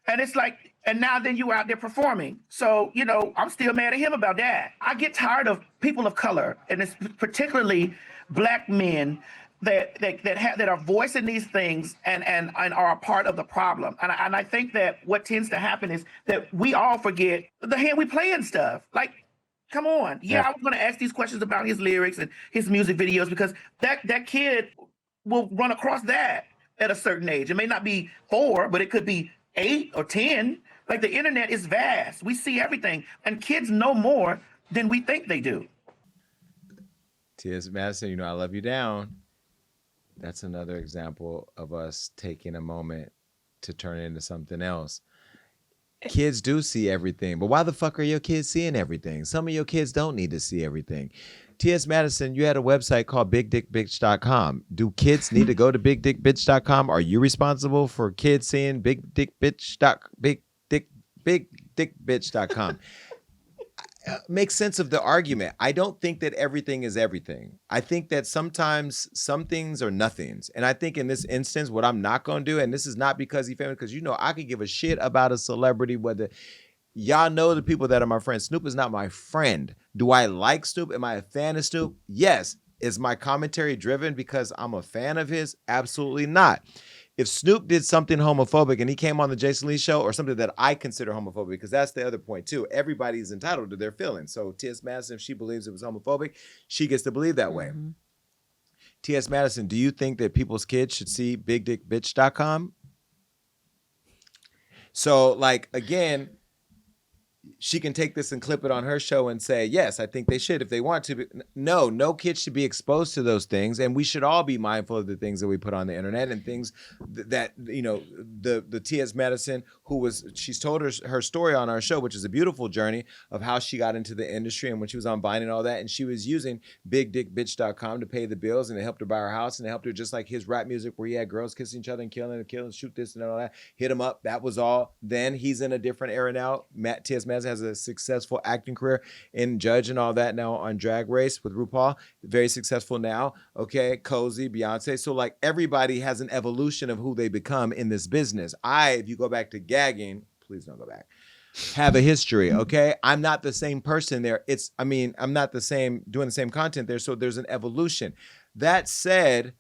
T: And it's like, and now then you out there performing. So, you know, I'm still mad at him about that. I get tired of people of color, and it's particularly Black men that are voicing these things and are a part of the problem. And I think that what tends to happen is that we all forget the hand we play and stuff. Like, come on. Yeah, I was going to ask these questions about his lyrics and his music videos, because that kid will run across that at a certain age. It may not be 4, but it could be 8 or 10. Like, the internet is vast. We see everything, and kids know more than we think they do.
B: T.S. Madison, you know I love you down. That's another example of us taking a moment to turn it into something else. kids do see everything, but why the fuck are your kids seeing everything? Some of your kids don't need to see everything. T.S. Madison, you had a website called bigdickbitch.com. Do kids need to go to bigdickbitch.com? Are you responsible for kids seeing bigdickbitch.com? Make sense of the argument. I don't think that everything is everything. I think that sometimes some things are nothings. And I think in this instance, what I'm not going to do, and this is not because he famous, because I could give a shit about a celebrity, whether y'all know the people that are my friends. Snoop is not my friend. Do I like Snoop? Am I a fan of Snoop? Yes. Is my commentary driven because I'm a fan of his? Absolutely not. If Snoop did something homophobic and he came on the Jason Lee show, or something that I consider homophobic, because that's the other point too. Everybody's entitled to their feelings. So T.S. Madison, if she believes it was homophobic, she gets to believe that way. T.S. Madison, do you think that people's kids should see bigdickbitch.com? So again, she can take this and clip it on her show and say, yes, I think they should if they want to. No kid should be exposed to those things. And we should all be mindful of the things that we put on the internet and things that, the T.S. Madison, she's told her story on our show, which is a beautiful journey of how she got into the industry and when she was on Vine and all that. And she was using bigdickbitch.com to pay the bills, and it helped her buy her house, and it helped her just like his rap music where he had girls kissing each other and killing, shoot this and all that, hit him up. That was all. Then he's in a different era now. T.S. Madison has a successful acting career in Judge and all that now on Drag Race with RuPaul. Very successful now. Okay, Cozy, Beyonce. So everybody has an evolution of who they become in this business. If you go back to gagging, please don't go back, have a history, okay? I'm not the same person there. I'm not the same, doing the same content there, so there's an evolution. That said,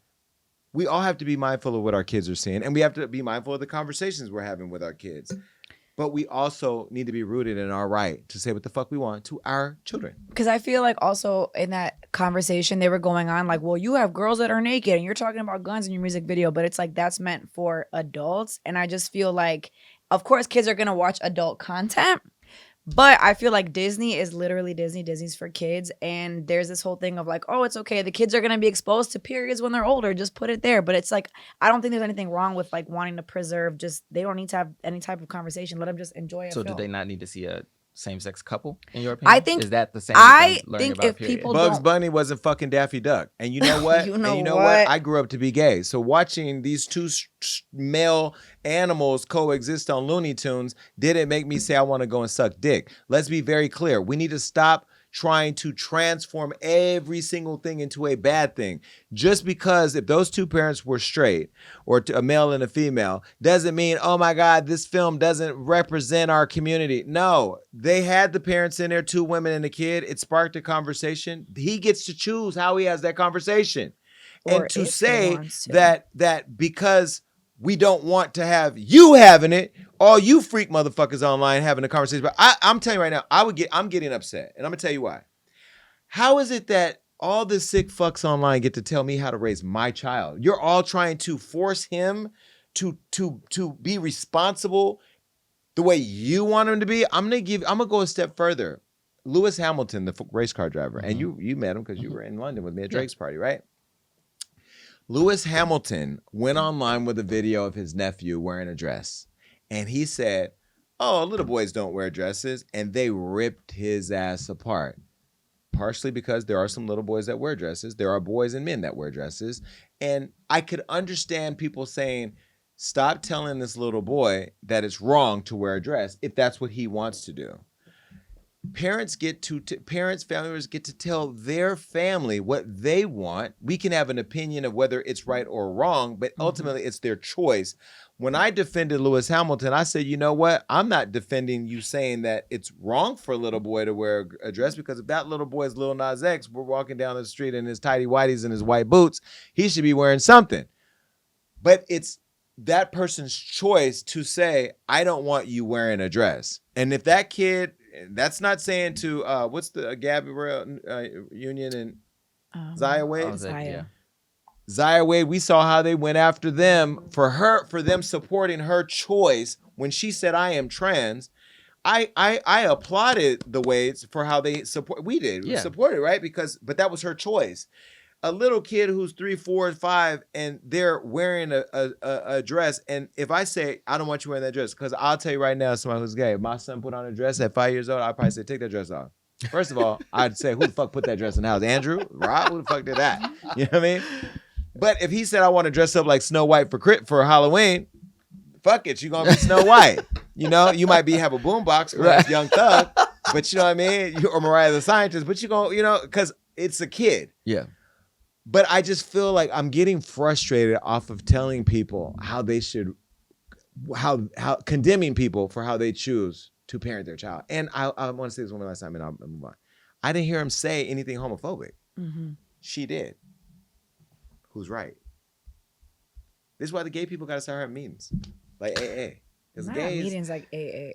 B: we all have to be mindful of what our kids are seeing, and we have to be mindful of the conversations we're having with our kids. But we also need to be rooted in our right to say what the fuck we want to our children.
F: Because I feel like also in that conversation they were going on well, you have girls that are naked and you're talking about guns in your music video, but it's that's meant for adults. And I just feel of course, kids are going to watch adult content. But I feel like Disney is literally Disney. Disney's for kids. And there's this whole thing of it's okay. The kids are going to be exposed to periods when they're older. Just put it there. But it's I don't think there's anything wrong with wanting to preserve. They don't need to have any type of conversation. Let them just enjoy it.
E: So do they not need to see a same-sex couple, in your opinion?
F: I think
E: is that the same?
F: I think if people
B: Bugs Bunny wasn't fucking Daffy Duck, and you know what?
F: you know what?
B: I grew up to be gay, so watching these two male animals coexist on Looney Tunes didn't make me say I want to go and suck dick. Let's be very clear. We need to stop trying to transform every single thing into a bad thing. Just because if those two parents were straight, or a male and a female, doesn't mean, oh my God, this film doesn't represent our community. No, they had the parents in there, 2 women and a kid. It sparked a conversation. He gets to choose how he has that conversation. And to say that because we don't want to have you having it, all you freak motherfuckers online having a conversation. But I'm telling you right now, I'm getting upset. And I'm going to tell you why. How is it that all the sick fucks online get to tell me how to raise my child? You're all trying to force him to be responsible the way you want him to be. I'm going to go a step further. Lewis Hamilton, the race car driver, and you met him because you were in London with me at Drake's party, right? Lewis Hamilton went online with a video of his nephew wearing a dress. And he said, oh, little boys don't wear dresses. And they ripped his ass apart. Partially because there are some little boys that wear dresses. There are boys and men that wear dresses. And I could understand people saying, stop telling this little boy that it's wrong to wear a dress if that's what he wants to do. Parents family members get to tell their family what they want. We can have an opinion of whether it's right or wrong, but ultimately it's their choice. When I defended Lewis Hamilton, I said, you know what? I'm not defending you saying that it's wrong for a little boy to wear a dress, because if that little boy is Lil Nas X, we're walking down the street in his tidy whities and his white boots, he should be wearing something. But it's that person's choice to say, I don't want you wearing a dress. And if that kid, that's not saying to, what's the Gabrielle Union and Zaya Wade? Zaya Wade, we saw how they went after them for them supporting her choice when she said, I am trans. I applauded the Wades for how they support. We did. We supported, right? But that was her choice. a little kid who's 3, 4, 5, and they're wearing a dress. And if I say, I don't want you wearing that dress, because I'll tell you right now, somebody who's gay, if my son put on a dress at 5 years old, I'd probably say, take that dress off. First of all, I'd say, who the fuck put that dress in the house? Andrew? Rob? Who the fuck did that? You know what I mean? But if he said, I want to dress up like Snow White for Halloween, fuck it, you're going to be Snow White. You know, you might have a boombox for right. Young Thug, but you know what I mean? Or Mariah the Scientist, but you're going to, you know, because it's a kid.
E: Yeah.
B: But I just feel like I'm getting frustrated off of telling people how they should, how condemning people for how they choose to parent their child. And I want to say this one last time and I'll move on. I didn't hear him say anything homophobic. Mm-hmm. She did. Who's right? This is why the gay people got to start having meetings. Like AA. Because gays.
F: Meetings like AA.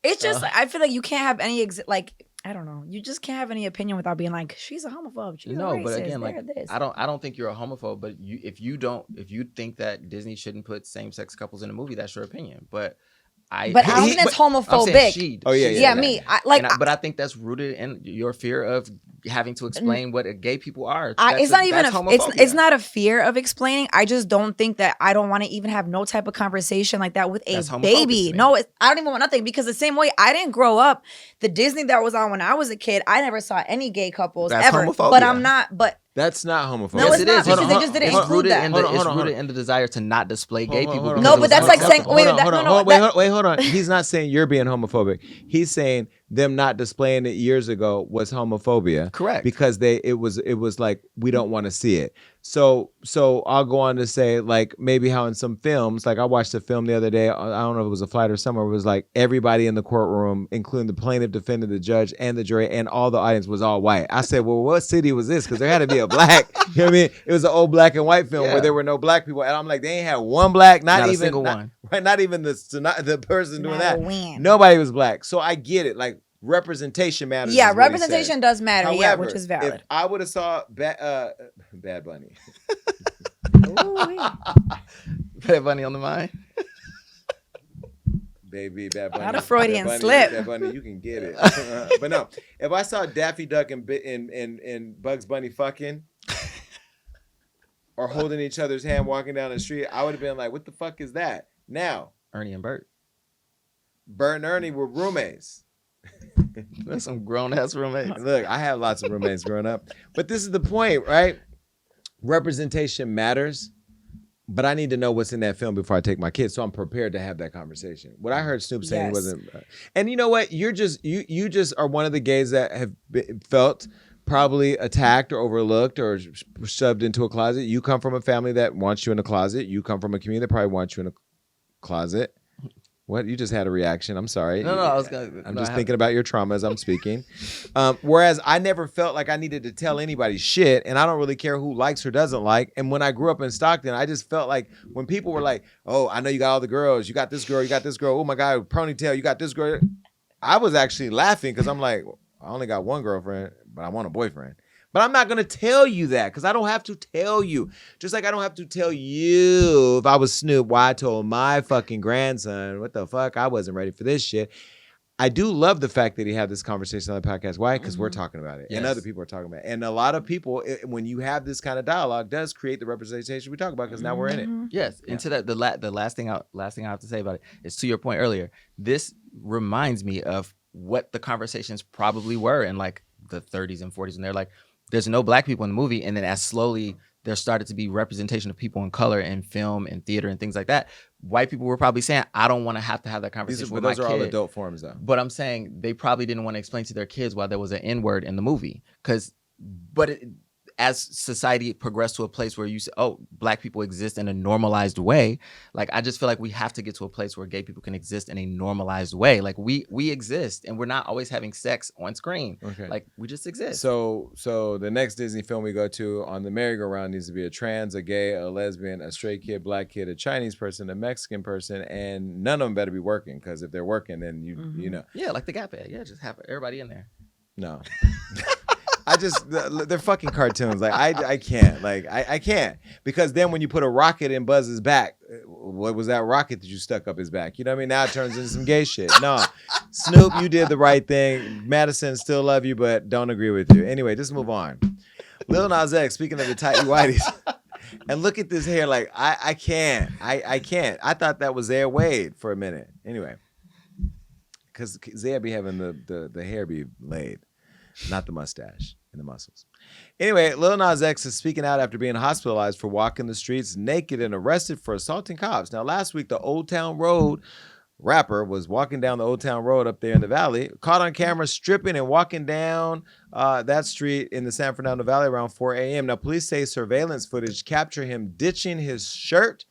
F: It's just, I feel like you can't have any, I don't know. You just can't have any opinion without being like, she's a homophobe. She's a racist.
E: But again, like, I don't think you're a homophobe. But if you think that Disney shouldn't put same-sex couples in a movie, that's your opinion. But I don't
F: think it's homophobic.
E: But I think that's rooted in your fear of having to explain what gay people are.
F: It's not a fear of explaining. I just don't think that I don't want to even have no type of conversation like that with a baby. No, I don't even want nothing because the same way I didn't grow up, the Disney that was on when I was a kid, I never saw any gay couples ever. Homophobia. But I'm not. But
B: that's not homophobic.
F: No, it's not because they just didn't include that.
E: It's rooted in the desire to not display gay people.
F: No, but that's like saying,
B: wait, hold on. He's not saying you're being homophobic. He's saying them not displaying it years ago was homophobia.
E: Correct.
B: Because it was like, we don't want to see it. So I'll go on to say, like, maybe how in some films, like I watched a film the other day, I don't know if it was a flight or somewhere, it was like everybody in the courtroom, including the plaintiff, defendant, the judge, and the jury, and all the audience was all white. I said, well, what city was this? Because there had to be a black, you know what I mean? It was an old black and white film where there were no black people. And I'm like, they ain't had one black, not even a single one. Right, not even the person doing that. Nobody was black. So I get it. Like, representation matters.
F: Yeah, representation does matter.
B: However,
F: yeah, which is valid.
B: If I would have saw Bad Bunny.
E: Bad Bunny on the mind.
B: Baby, Bad Bunny.
F: Not a Freudian slip.
B: Bad Bunny, you can get it. But no, if I saw Daffy Duck and Bugs Bunny fucking or holding each other's hand walking down the street, I would have been like, what the fuck is that? Now,
E: Ernie and Bert.
B: Bert and Ernie were roommates.
E: That's some grown-ass roommates.
B: Look, I had lots of roommates growing up. But this is the point, right? Representation matters, but I need to know what's in that film before I take my kids, so I'm prepared to have that conversation. What I heard Snoop saying wasn't... And you know what? You just are one of the gays that have felt probably attacked or overlooked or shoved into a closet. You come from a family that wants you in a closet. You come from a community that probably wants you in a closet. What? You just had a reaction. I'm sorry.
E: No,
B: I'm just thinking about your trauma as I'm speaking. Whereas I never felt like I needed to tell anybody shit, and I don't really care who likes or doesn't like. And when I grew up in Stockton, I just felt like when people were like, oh, I know you got all the girls. You got this girl. You got this girl. Oh, my God, ponytail. You got this girl. I was actually laughing because I'm like, I only got one girlfriend, but I want a boyfriend. But I'm not going to tell you that because I don't have to tell you. Just like I don't have to tell you if I was Snoop why I told my fucking grandson, what the fuck, I wasn't ready for this shit. I do love the fact that he had this conversation on the podcast. Why? Because we're talking about it. Yes. And other people are talking about it. And a lot of people, when you have this kind of dialogue, does create the representation we talk about because now we're in it.
E: Yes. And to that, the last thing I have to say about it is to your point earlier, this reminds me of what the conversations probably were in like the 30s and 40s. And they're like, there's no black people in the movie. And then as slowly there started to be representation of people in color in film and theater and things like that, white people were probably saying, I don't want to have that conversation with my kid.
B: Those are all adult forms though.
E: But I'm saying they probably didn't want to explain to their kids why there was an N-word in the movie. As society progressed to a place where you say, oh, black people exist in a normalized way, like I just feel like we have to get to a place where gay people can exist in a normalized way. Like we exist and we're not always having sex on screen.
B: Okay.
E: Like we just exist.
B: So the next Disney film we go to on the merry-go-round needs to be a trans, a gay, a lesbian, a straight kid, black kid, a Chinese person, a Mexican person, and none of them better be working because if they're working, then you know.
E: Yeah, like the Gap ad. Yeah, just have everybody in there.
B: No. They're fucking cartoons. Like I can't. Like I can't because then when you put a rocket in Buzz's back, what was that rocket that you stuck up his back? You know what I mean? Now it turns into some gay shit. No, Snoop, you did the right thing. Madison, still love you, but don't agree with you. Anyway, just move on. Lil Nas X, speaking of the tighty whities. And look at this hair. Like, I can't. I can't. I thought that was Zaire Wade for a minute. Anyway. Because Zaire be having the hair be laid, not the mustache and the muscles. Anyway, Lil Nas X is speaking out after being hospitalized for walking the streets naked and arrested for assaulting cops. Now, last week, the Old Town Road rapper was walking down the Old Town Road up there in the valley, caught on camera stripping and walking down that street in the San Fernando Valley around 4 a.m. Now, police say surveillance footage captured him ditching his shirt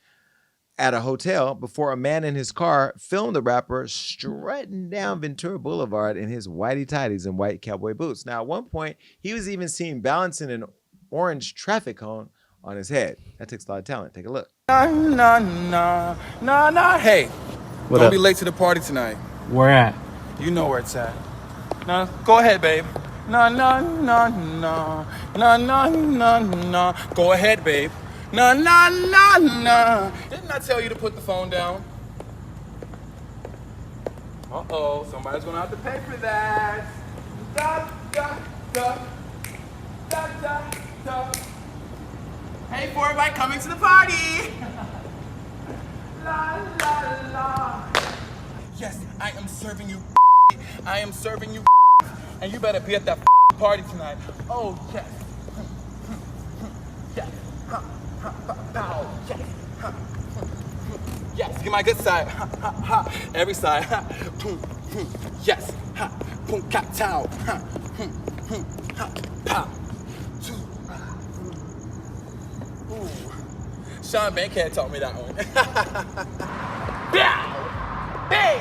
B: at a hotel before a man in his car filmed the rapper strutting down Ventura Boulevard in his whitey tighties and white cowboy boots. Now, at one point, he was even seen balancing an orange traffic cone on his head. That takes a lot of talent. Take a look.
A: Nah. Hey, don't be late to the party tonight.
V: Where at?
A: You know where it's at. Nah, go ahead, babe. Nah. Go ahead, babe. Nah. Didn't I tell you to put the phone down? Uh-oh, somebody's gonna have to pay for that. Da. Hey, for everybody coming to the party. La. Yes, I am serving you. I am serving you. And you better be at that party tonight. Oh, yes. Yes. Yes, get my good side. Every side. Yes. Boom, cat towel. Pow. Sean Bankhead taught me that one. Bow! Bang!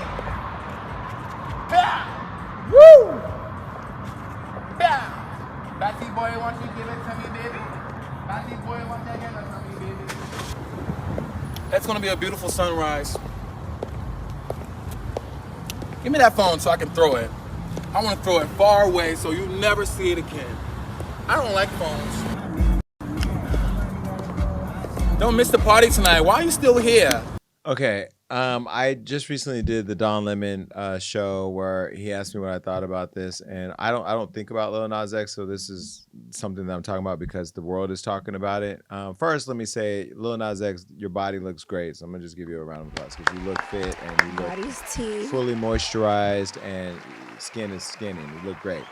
A: Bow! Woo! Bow! Batty boy, won't you give it to me, baby? Batty boy, won't you give it to me, baby? That's gonna be a beautiful sunrise. Give me that phone so I can throw it. I wanna throw it far away so you never see it again. I don't like phones. Don't miss the party tonight. Why are you still here?
B: Okay. I just recently did the Don Lemon show where he asked me what I thought about this, and I don't think about Lil Nas X, so this is something that I'm talking about because the world is talking about it. First, let me say, Lil Nas X, your body looks great, so I'm gonna just give you a round of applause because you look fit and you look fully moisturized, and skin is skinny. You look great.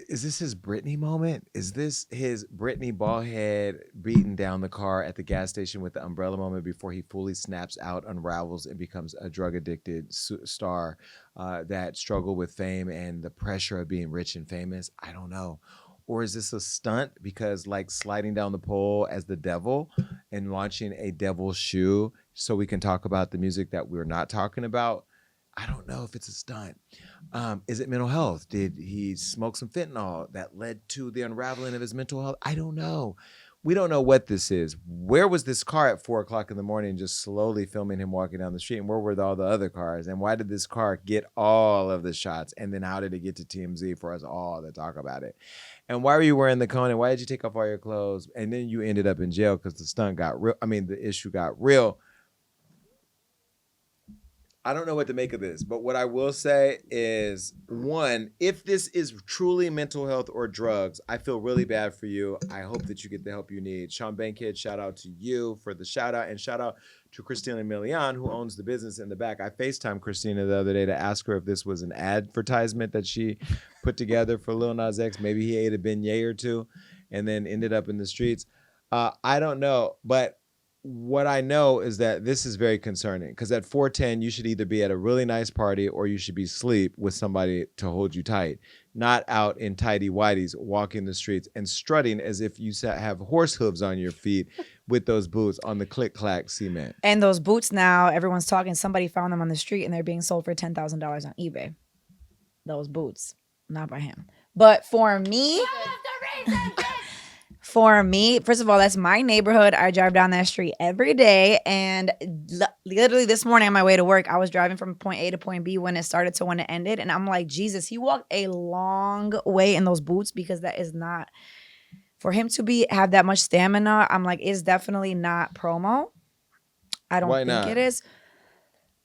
B: Is this his Britney moment? Is this his Britney ballhead beating down the car at the gas station with the umbrella moment before he fully snaps out, unravels, and becomes a drug-addicted star that struggled with fame and the pressure of being rich and famous? I don't know. Or is this a stunt because like sliding down the pole as the devil and launching a devil's shoe so we can talk about the music that we're not talking about? I don't know if it's a stunt. Is it mental health? Did he smoke some fentanyl that led to the unraveling of his mental health? I don't know. We don't know what this is. Where was this car at 4 o'clock in the morning just slowly filming him walking down the street? And where were all the other cars? And why did this car get all of the shots? And then how did it get to TMZ for us all to talk about it? And why were you wearing the cone? And why did you take off all your clothes? And then you ended up in jail because the stunt got real. I mean, the issue got real. I don't know what to make of this, but what I will say is, one, if this is truly mental health or drugs, I feel really bad for you. I hope that you get the help you need. Sean Bankhead, shout out to you for the shout out, and shout out to Christina Milian, who owns the business in the back. I FaceTimed Christina the other day to ask her if this was an advertisement that she put together for Lil Nas X. Maybe he ate a beignet or two and then ended up in the streets. I don't know, but what I know is that this is very concerning because at 4:10, you should either be at a really nice party or you should be asleep with somebody to hold you tight, not out in tighty whities walking the streets and strutting as if you have horse hooves on your feet with those boots on the click-clack cement.
F: And those boots now, everyone's talking, somebody found them on the street and they're being sold for $10,000 on eBay. Those boots, not by him. But for me... For me, first of all, that's my neighborhood. I drive down that street every day. And literally this morning on my way to work, I was driving from point A to point B when it started to when it ended. And I'm like, Jesus, he walked a long way in those boots because that is not, for him to have that much stamina, I'm like, it's definitely not promo. I don't think it is.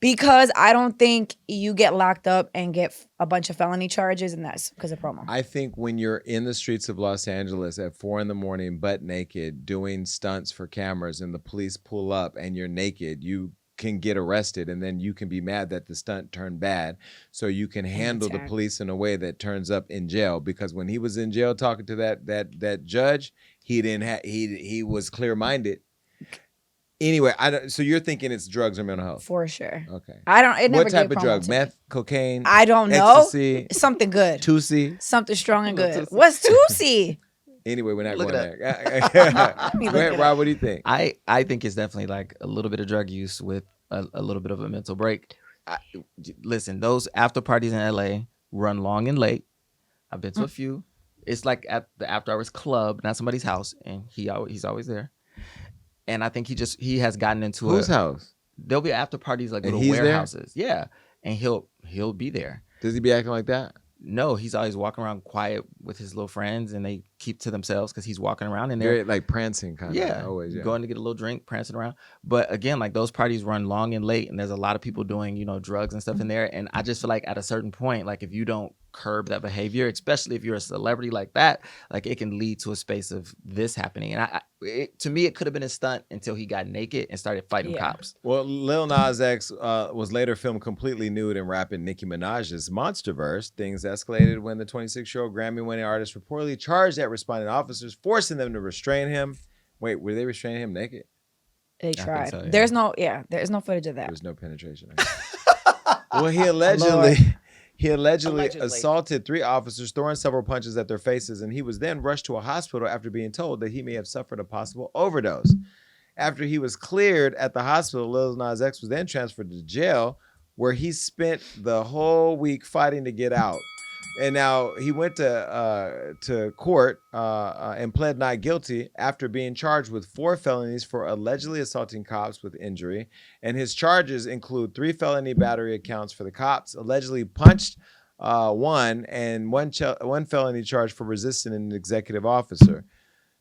F: Because I don't think you get locked up and get a bunch of felony charges, and that's because of promo.
B: I think when you're in the streets of Los Angeles at 4 a.m, butt naked, doing stunts for cameras, and the police pull up and you're naked, you can get arrested, and then you can be mad that the stunt turned bad. So you can handle the police in a way that turns up in jail. Because when he was in jail talking to that judge, he was clear-minded. Anyway, so you're thinking it's drugs or mental health?
F: For sure.
B: Okay.
F: It never
B: what type
F: gave
B: of
F: promo
B: drug?
F: to me.
B: Meth, cocaine?
F: I don't know.
B: Ecstasy?
F: Something good.
B: Tusi?
F: Something strong and good. What's Tusi?
B: Anyway, we're not
E: Look
B: going
E: it
B: there. Go ahead, Rob. What do you think?
E: I think it's definitely like a little bit of drug use with a little bit of a mental break. Listen, those after parties in LA run long and late. I've been to a few. It's like at the after hours club, not somebody's house, and he's always there. And I think he has gotten into
B: whose house?
E: There'll be after parties like
B: And
E: little
B: he's there?
E: warehouses. Yeah, and he'll be there.
B: Does he be acting like that?
E: No, he's always walking around quiet with his little friends, and they keep to themselves because he's walking around in there.
B: Very like prancing kind of.
E: Yeah,
B: Always. Yeah.
E: going to get a little drink, prancing around. But again, like those parties run long and late, and there's a lot of people doing, drugs and stuff in there. And I just feel like at a certain point, like if you don't curb that behavior, especially if you're a celebrity like that, like it can lead to a space of this happening. And to me, it could have been a stunt until he got naked and started fighting cops.
B: Well, Lil Nas X was later filmed completely nude and rapping Nicki Minaj's Monsterverse. Things escalated when the 26-year-old Grammy-winning artist reportedly charged at responding officers, forcing them to restrain him. Wait, were they restraining him naked?
F: They tried.
B: So, yeah.
F: There's no footage of that.
B: There was no penetration. Well, he allegedly assaulted 3 officers, throwing several punches at their faces, and he was then rushed to a hospital after being told that he may have suffered a possible overdose. After he was cleared at the hospital, Lil Nas X was then transferred to jail, where he spent the whole week fighting to get out. And now he went to court and pled not guilty after being charged with 4 felonies for allegedly assaulting cops with injury. And his charges include 3 felony battery counts for the cops, allegedly punched one, and one felony charge for resisting an executive officer.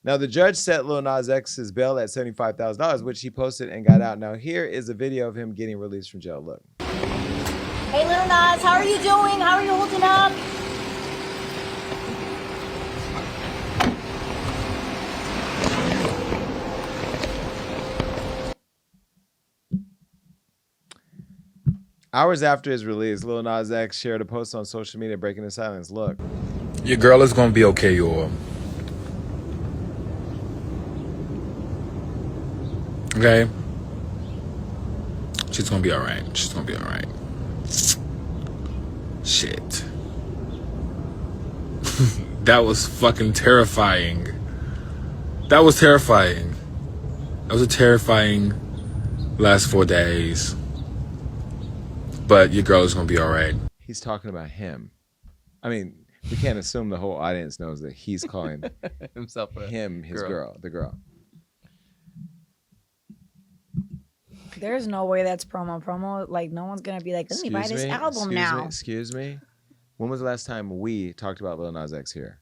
B: Now, the judge set Lil Nas X's bail at $75,000, which he posted and got out. Now, here is a video of him getting released from jail. Look.
C: Hey, Lil Nas, how are you doing? How are you holding up?
B: Hours after his release, Lil Nas X shared a post on social media breaking the silence. Look.
V: Your girl is gonna be okay, y'all. Okay? She's gonna be alright. She's gonna be alright. Shit. That was fucking terrifying. That was terrifying. That was a terrifying last 4 days. But your girl is gonna be all right.
B: He's talking about him. I mean, we can't assume the whole audience knows that he's calling
E: himself
B: his girl, the girl.
F: There's no way that's promo. Like, no one's gonna be like, let me buy this album now.
B: Excuse me. When was the last time we talked about Lil Nas X here?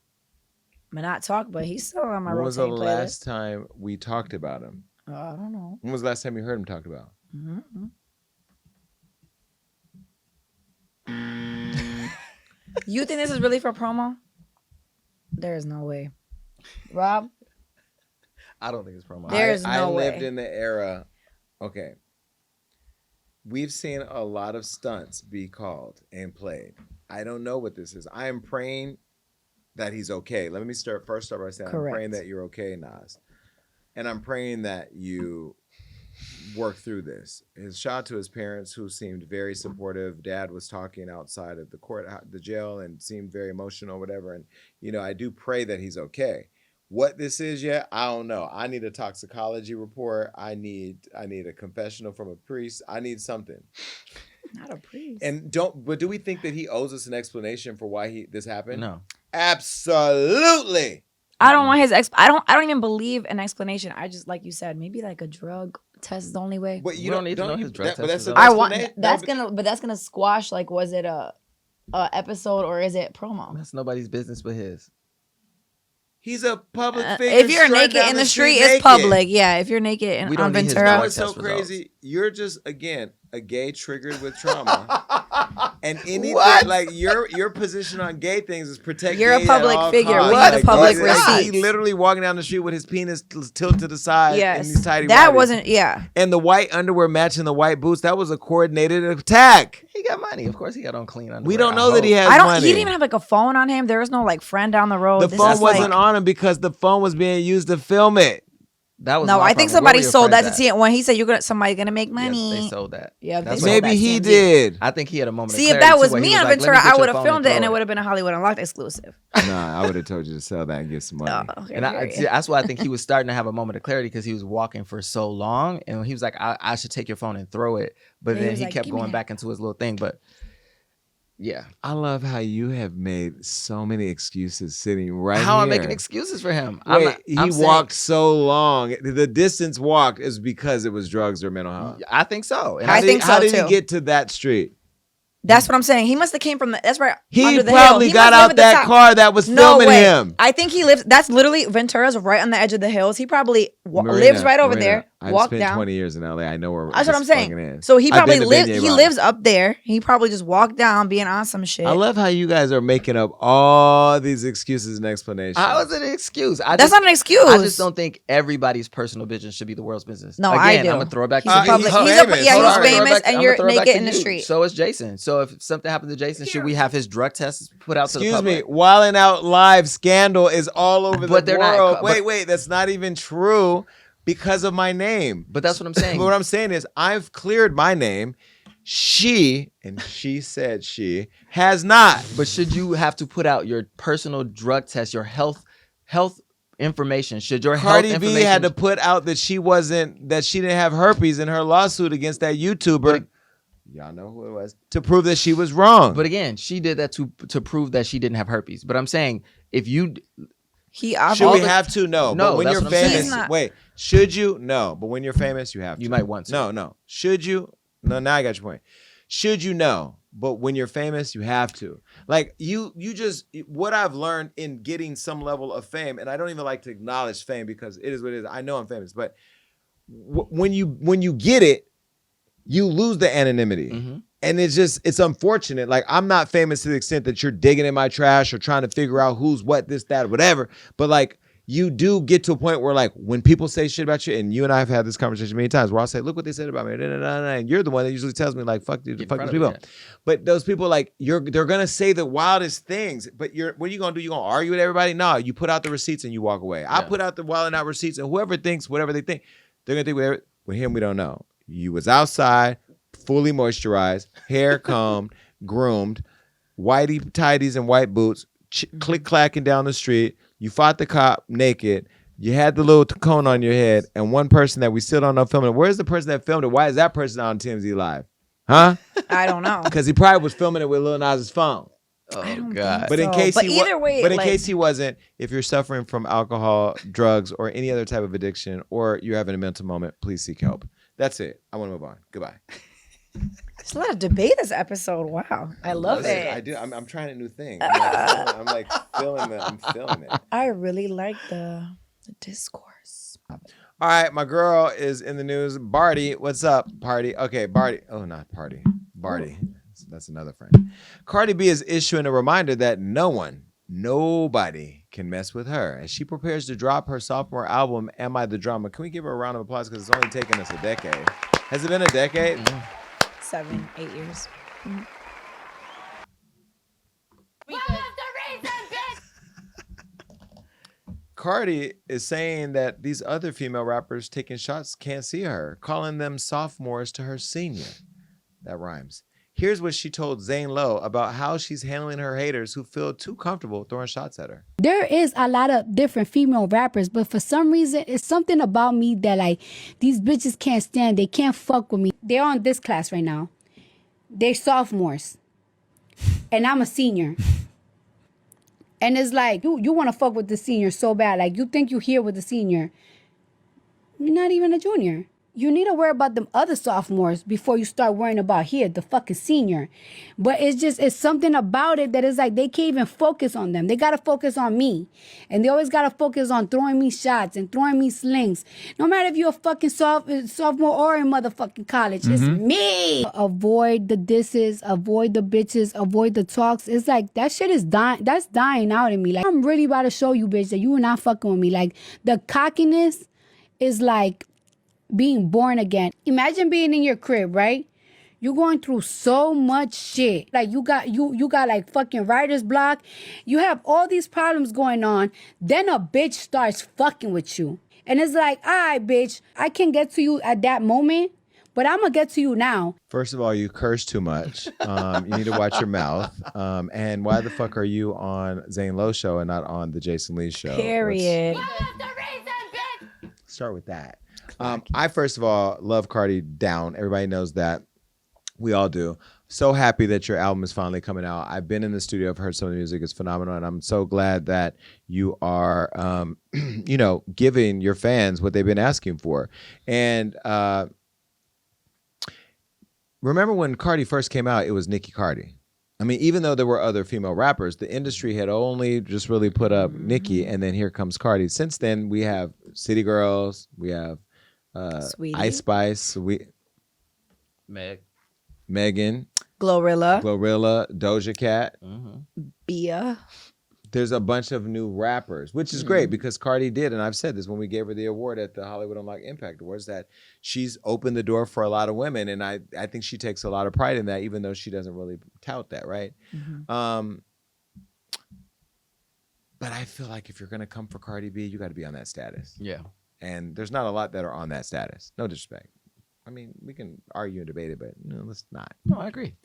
F: I'm not talk, but he's still on my
B: When was the
F: rotating
B: last time we talked about him?
F: I don't know.
B: When was the last time you heard him talked about?
F: Mm-hmm. You think this is really for promo? There is no way. Rob?
E: I don't think it's promo.
F: There's
B: I
F: no way.
B: lived in the era. Okay. We've seen a lot of stunts be called and played. I don't know what this is. I am praying that he's okay. Let me start by saying I'm praying that you're okay, Nas. And I'm praying that you work through this. His shout out to his parents, who seemed very supportive. Dad was talking outside of the jail, and seemed very emotional, whatever. And I do pray that he's okay. What this is yet, I don't know. I need a toxicology report. I need a confessional from a priest. I need something.
F: Not a priest.
B: But do we think that he owes us an explanation for why this happened?
E: No.
B: Absolutely.
F: I don't want his I don't even believe an explanation. I just, like you said, maybe like a drug test is the only way.
B: But you don't need to know his drug test.
F: That's gonna squash, like, was it a episode or is it promo?
E: That's nobody's business but his.
B: He's a public figure.
F: If you're
B: strutting
F: naked
B: down
F: in the street,
B: naked.
F: it's public. Yeah, if you're naked
E: We
F: on
E: don't need his
F: Ventura.
E: dog
B: What's so
E: test results.
B: crazy? You're just again a gay triggered with trauma, and anything
F: What?
B: like your position on gay things is protect.
F: You're a
B: gay at
F: public
B: all
F: figure.
B: costs.
F: We need a public
B: he's
F: receipt.
B: He literally walking down the street with his penis tilted to the side.
F: Yes.
B: in these tidy
F: That
B: whities.
F: wasn't. Yeah.
B: And the white underwear matching the white boots. That was a coordinated attack.
E: He got money. Of course, he got on clean underwear.
B: We don't
E: I
B: know that he
E: hope.
B: has
F: I don't.
B: money.
F: He didn't even have like a phone on him. There was no like friend down the road.
B: The
F: This
B: phone
F: is
B: wasn't
F: like,
B: on him because the phone was being used to film it.
E: That was
F: No,
E: my
F: I think
E: problem. Where
F: somebody
E: were your
F: sold that
E: friends
F: to
E: at?
F: TMZ when he said somebody's gonna make money.
E: Yes, they sold that.
F: Yeah,
E: That's
F: they
E: what-
F: sold
B: Maybe
F: that
B: he
F: TMZ.
B: did.
E: I think he had a moment.
F: See,
E: of
F: if
E: clarity
F: that
E: too,
F: was
E: where he
F: me on
E: like, "Let me
F: Ventura,
E: get
F: I
E: your
F: would have
E: phone
F: filmed it, and
E: throw
F: it would have been a Hollywood Unlocked exclusive.
B: Nah, I would have told you to sell that and get some money.
F: Okay,
E: And
F: period.
E: see, that's why I think he was starting to have a moment of clarity because he was walking for so long, and he was like, "I should take your phone and throw it," but
F: And he
E: then
F: was
E: he
F: like,
E: kept
F: "Give me
E: going
F: that."
E: back into his little thing. But yeah,
B: I love how you have made so many excuses sitting right
E: how
B: here.
E: I'm making excuses for him?
B: Wait,
E: I'm
B: he
E: saying-
B: walked so long. The distance walked is because it was drugs or mental health.
E: I think so. And
F: I think so
B: How did
F: too.
B: he get to that street?
F: That's what I'm saying. He must have came from the. That's right.
B: He
F: under the
B: probably
F: hill. He
B: got
F: must live
B: out
F: at the
B: that
F: top.
B: car that was
F: No
B: filming
F: way.
B: him.
F: I think he lives. That's literally Ventura's right on the edge of the hills. He probably
B: Marina,
F: lives right over
B: Marina,
F: there.
B: I've
F: Walk
B: spent
F: down.
B: 20 years in LA. I know where
F: That's what I'm
B: this
F: saying.
B: fucking is.
F: So he
B: I've
F: probably
B: been to
F: lives.
B: Beignet
F: He
B: Rock.
F: lives up there. He probably just walked down, being on some shit.
B: I love how you guys are making up all these excuses and explanations.
E: How is it an excuse?
F: That's not an excuse.
E: I just don't think everybody's personal business should be the world's business.
F: No,
E: Again,
F: I do.
E: I'm gonna throw it back
F: He's
E: to
F: a
E: you.
F: public-
B: He's
F: he's a-
B: famous.
F: yeah,
B: Hold
F: he's
B: on.
F: famous, and
E: I'ma
F: you're
E: throw it back
F: naked
E: to
F: in the
E: you.
F: street.
E: So is Jason. So if something happened to Jason, should we have his drug tests put out to the
B: Excuse me,
E: public?
B: Wildin' Out Live scandal is all over
E: But
B: the
E: they're not-
B: world.
E: but-
B: Wait, that's not even true because of my name.
E: But that's what I'm saying.
B: But what I'm saying is I've cleared my name. She, and she said she, has not.
E: But should you have to put out your personal drug test, your health information? Should your
B: Cardi
E: health
B: B
E: information
B: had to put out that she didn't have herpes in her lawsuit against that YouTuber. Y'all know who it was. To prove that she was wrong.
E: But again, she did that to prove that she didn't have herpes. But I'm saying if you
B: should we have to? No.
E: No,
B: But when
E: that's
B: you're
E: what I'm saying.
B: famous,
E: He's not-
B: wait. Should you? No. But when you're famous, you have to.
E: You might want to.
B: No. Should you? No. Now I got your point. Should you? No. But when you're famous, you have to. Like you just what I've learned in getting some level of fame, and I don't even like to acknowledge fame because it is what it is. I know I'm famous, but when you get it, you lose the anonymity.
E: Mm-hmm.
B: And it's unfortunate. Like, I'm not famous to the extent that you're digging in my trash or trying to figure out who's what, this, that, whatever. But like, you do get to a point where like, when people say shit about you, and you and I have had this conversation many times where I'll say, look what they said about me. And you're the one that usually tells me like, fuck these people. But those people, like, they're going to say the wildest things, but what are you going to do? You going to argue with everybody? No, you put out the receipts and you walk away. I put out the wild and out receipts, and whoever thinks whatever they think, they're going to think whatever. With him, we don't know. You was outside, fully moisturized, hair combed, groomed, whitey tidies and white boots, click clacking down the street. You fought the cop naked. You had the little cone on your head, and one person that we still don't know filming it. Where's the person that filmed it? Why is that person on TMZ Live? Huh?
F: I don't know.
B: Because he probably was filming it with Lil Nas X's phone.
E: Oh God!
B: But in case
F: either
B: he wasn't, if you're suffering from alcohol, drugs, or any other type of addiction, or you're having a mental moment, please seek help. That's it. I want to move on. Goodbye.
F: There's a lot of debate this episode. Wow, I love it.
B: I do. I'm trying a new thing. I'm like feeling it. I'm feeling it.
F: I really like the discourse.
B: All right, my girl is in the news. Barty, what's up? Party. Okay, Barty. Oh, not Party. Barty. That's another friend. Cardi B is issuing a reminder that nobody can mess with her as she prepares to drop her sophomore album, Am I the Drama? Can we give her a round of applause because it's only taken us a decade? Has it been a decade?
F: 7, 8 years. Mm-hmm.
B: Cardi is saying that these other female rappers taking shots can't see her, calling them sophomores to her senior. That rhymes. Here's what she told Zane Lowe about how she's handling her haters who feel too comfortable throwing shots at her.
G: There is a lot of different female rappers, but for some reason, it's something about me that like these bitches can't stand. They can't fuck with me. They're on this class right now. They're sophomores. And I'm a senior. And it's like, you want to fuck with the senior so bad. Like, you think you're here with the senior. You're not even a junior. You need to worry about them other sophomores before you start worrying about here, the fucking senior. But it's something about it that is like they can't even focus on them. They got to focus on me. And they always got to focus on throwing me shots and throwing me slings. No matter if you're a fucking sophomore or in motherfucking college, it's me. Avoid the disses, avoid the bitches, avoid the talks. It's like that shit is dying. That's dying out in me. Like, I'm really about to show you, bitch, that you are not fucking with me. Like, the cockiness is like being born again. Imagine being in your crib, right? You're going through so much shit. Like you got like fucking writer's block. You have all these problems going on. Then a bitch starts fucking with you. And it's like, all right, bitch, I can get to you at that moment, but I'm gonna get to you now.
B: First of all, you curse too much. You need to watch your mouth. And why the fuck are you on Zane Lowe's show and not on the Jason Lee show?
F: Period.
B: Start with that. I, first of all, love Cardi down. Everybody knows that. We all do. So happy that your album is finally coming out. I've been in the studio. I've heard some of the music. It's phenomenal. And I'm so glad that you are, giving your fans what they've been asking for. And remember when Cardi first came out, it was Nicki Cardi. I mean, even though there were other female rappers, the industry had only just really put up Nicki, and then here comes Cardi. Since then, we have City Girls, we have Ice Spice, Megan,
F: Glorilla,
B: Doja Cat,
F: Bia.
B: There's a bunch of new rappers, which is great because Cardi did, and I've said this when we gave her the award at the Hollywood Unlocked Impact Awards, that she's opened the door for a lot of women, and I think she takes a lot of pride in that, even though she doesn't really tout that, right? But I feel like if you're gonna come for Cardi B, you got to be on that status.
E: Yeah.
B: And there's not a lot that are on that status. No disrespect. I mean, we can argue and debate it, but let's not.
E: No, I agree.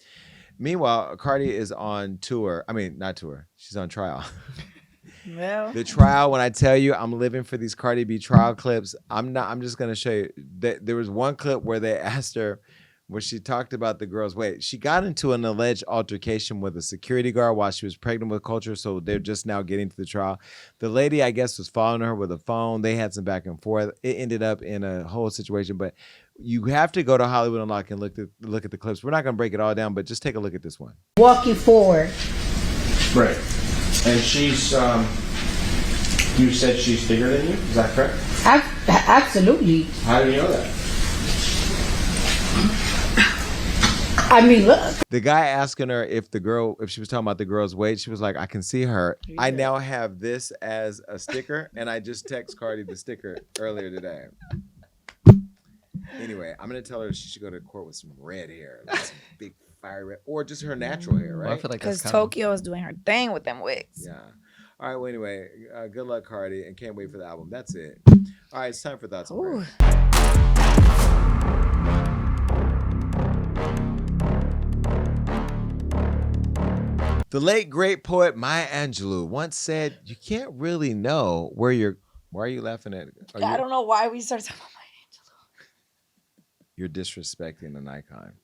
B: Meanwhile, Cardi is on tour. I mean, not tour. She's on trial.
F: Well,
B: the trial, when I tell you I'm living for these Cardi B trial clips, I'm just going to show you. There was one clip where they asked her, where she talked about the girls. Wait, she got into an alleged altercation with a security guard while she was pregnant with Culture, so they're just now getting to the trial. The lady, I guess, was following her with a phone. They had some back and forth. It ended up in a whole situation, but you have to go to Hollywood Unlocked and look at the clips. We're not going to break it all down, but just take a look at this one.
G: Walking forward.
L: Right. And she's, you said she's bigger than you? Is that correct?
G: Absolutely.
L: How do you know that?
G: I mean, look.
B: The guy asking her if she was talking about the girl's weight, she was like, I can see her. Yeah. I now have this as a sticker, and I just text Cardi the sticker earlier today. Anyway, I'm going to tell her she should go to court with some red hair, like some big fire red, or just her natural hair, right?
E: Well, I feel like
F: because Tokyo is doing her thing with them wigs.
B: Yeah. All right, well, anyway, good luck, Cardi, and can't wait for the album. That's it. All right, it's time for Thoughts and Prayers. The late, great poet Maya Angelou once said, you can't really know where you're... Why are you laughing at?
F: I don't know why we started talking about
B: You're disrespecting an icon.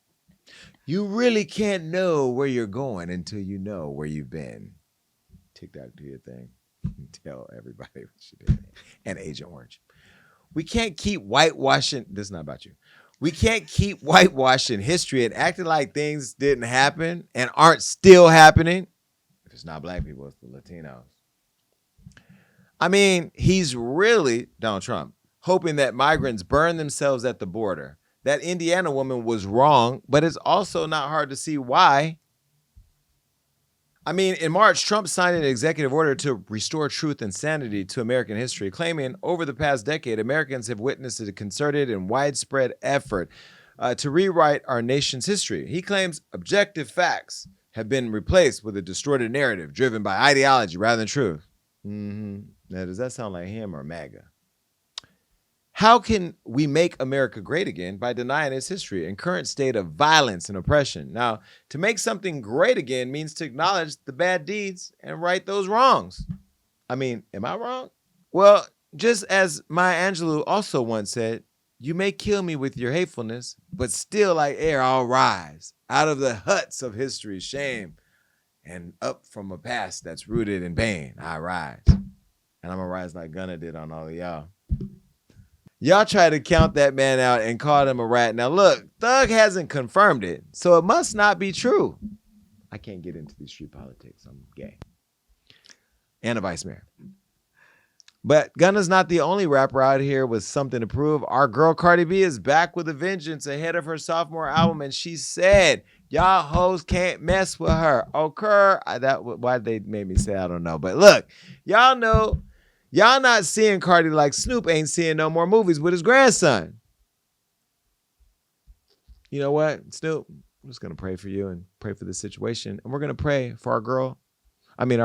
B: You really can't know where you're going until you know where you've been. TikTok, do your thing. Tell everybody what you did. And Agent Orange. We can't keep whitewashing. This is not about you. We can't keep whitewashing history and acting like things didn't happen and aren't still happening. If it's not black people, it's the Latinos. I mean, he's really, Donald Trump, hoping that migrants burn themselves at the border. That Indiana woman was wrong, but it's also not hard to see why. I mean, in March, Trump signed an executive order to restore truth and sanity to American history, claiming over the past decade, Americans have witnessed a concerted and widespread effort to rewrite our nation's history. He claims objective facts have been replaced with a distorted narrative driven by ideology rather than truth. Now, does that sound like him or MAGA? How can we make America great again by denying its history and current state of violence and oppression? Now, to make something great again means to acknowledge the bad deeds and right those wrongs. I mean, am I wrong? Well, just as Maya Angelou also once said, you may kill me with your hatefulness, but still like air I'll rise out of the huts of history's shame and up from a past that's rooted in pain, I rise. And I'm gonna rise like Gunna did on all of y'all. Y'all try to count that man out and call him a rat. Now look, Thug hasn't confirmed it, so it must not be true. I can't get into these street politics. I'm gay. And a vice mayor. But Gunna's not the only rapper out here with something to prove. Our girl Cardi B is back with a vengeance ahead of her sophomore album, and she said, y'all hoes can't mess with her. Why they made me say I don't know. But look, y'all know, y'all not seeing Cardi like Snoop ain't seeing no more movies with his grandson. You know what, Snoop? I'm just going to pray for you and pray for the situation. And we're going to pray for our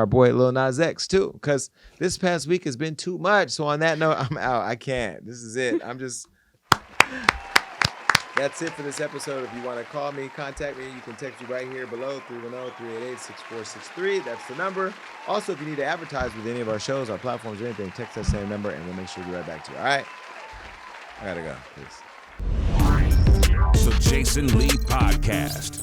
B: boy Lil Nas X too, because this past week has been too much. So on that note, I'm out. I can't. This is it. That's it for this episode. If you want to call me, contact me, you can text me right here below, 310-388-6463. That's the number. Also, if you need to advertise with any of our shows, our platforms, or anything, text that same number and we'll make sure to get right back to you. All right? I got to go. Peace.
D: The Jason Lee Podcast.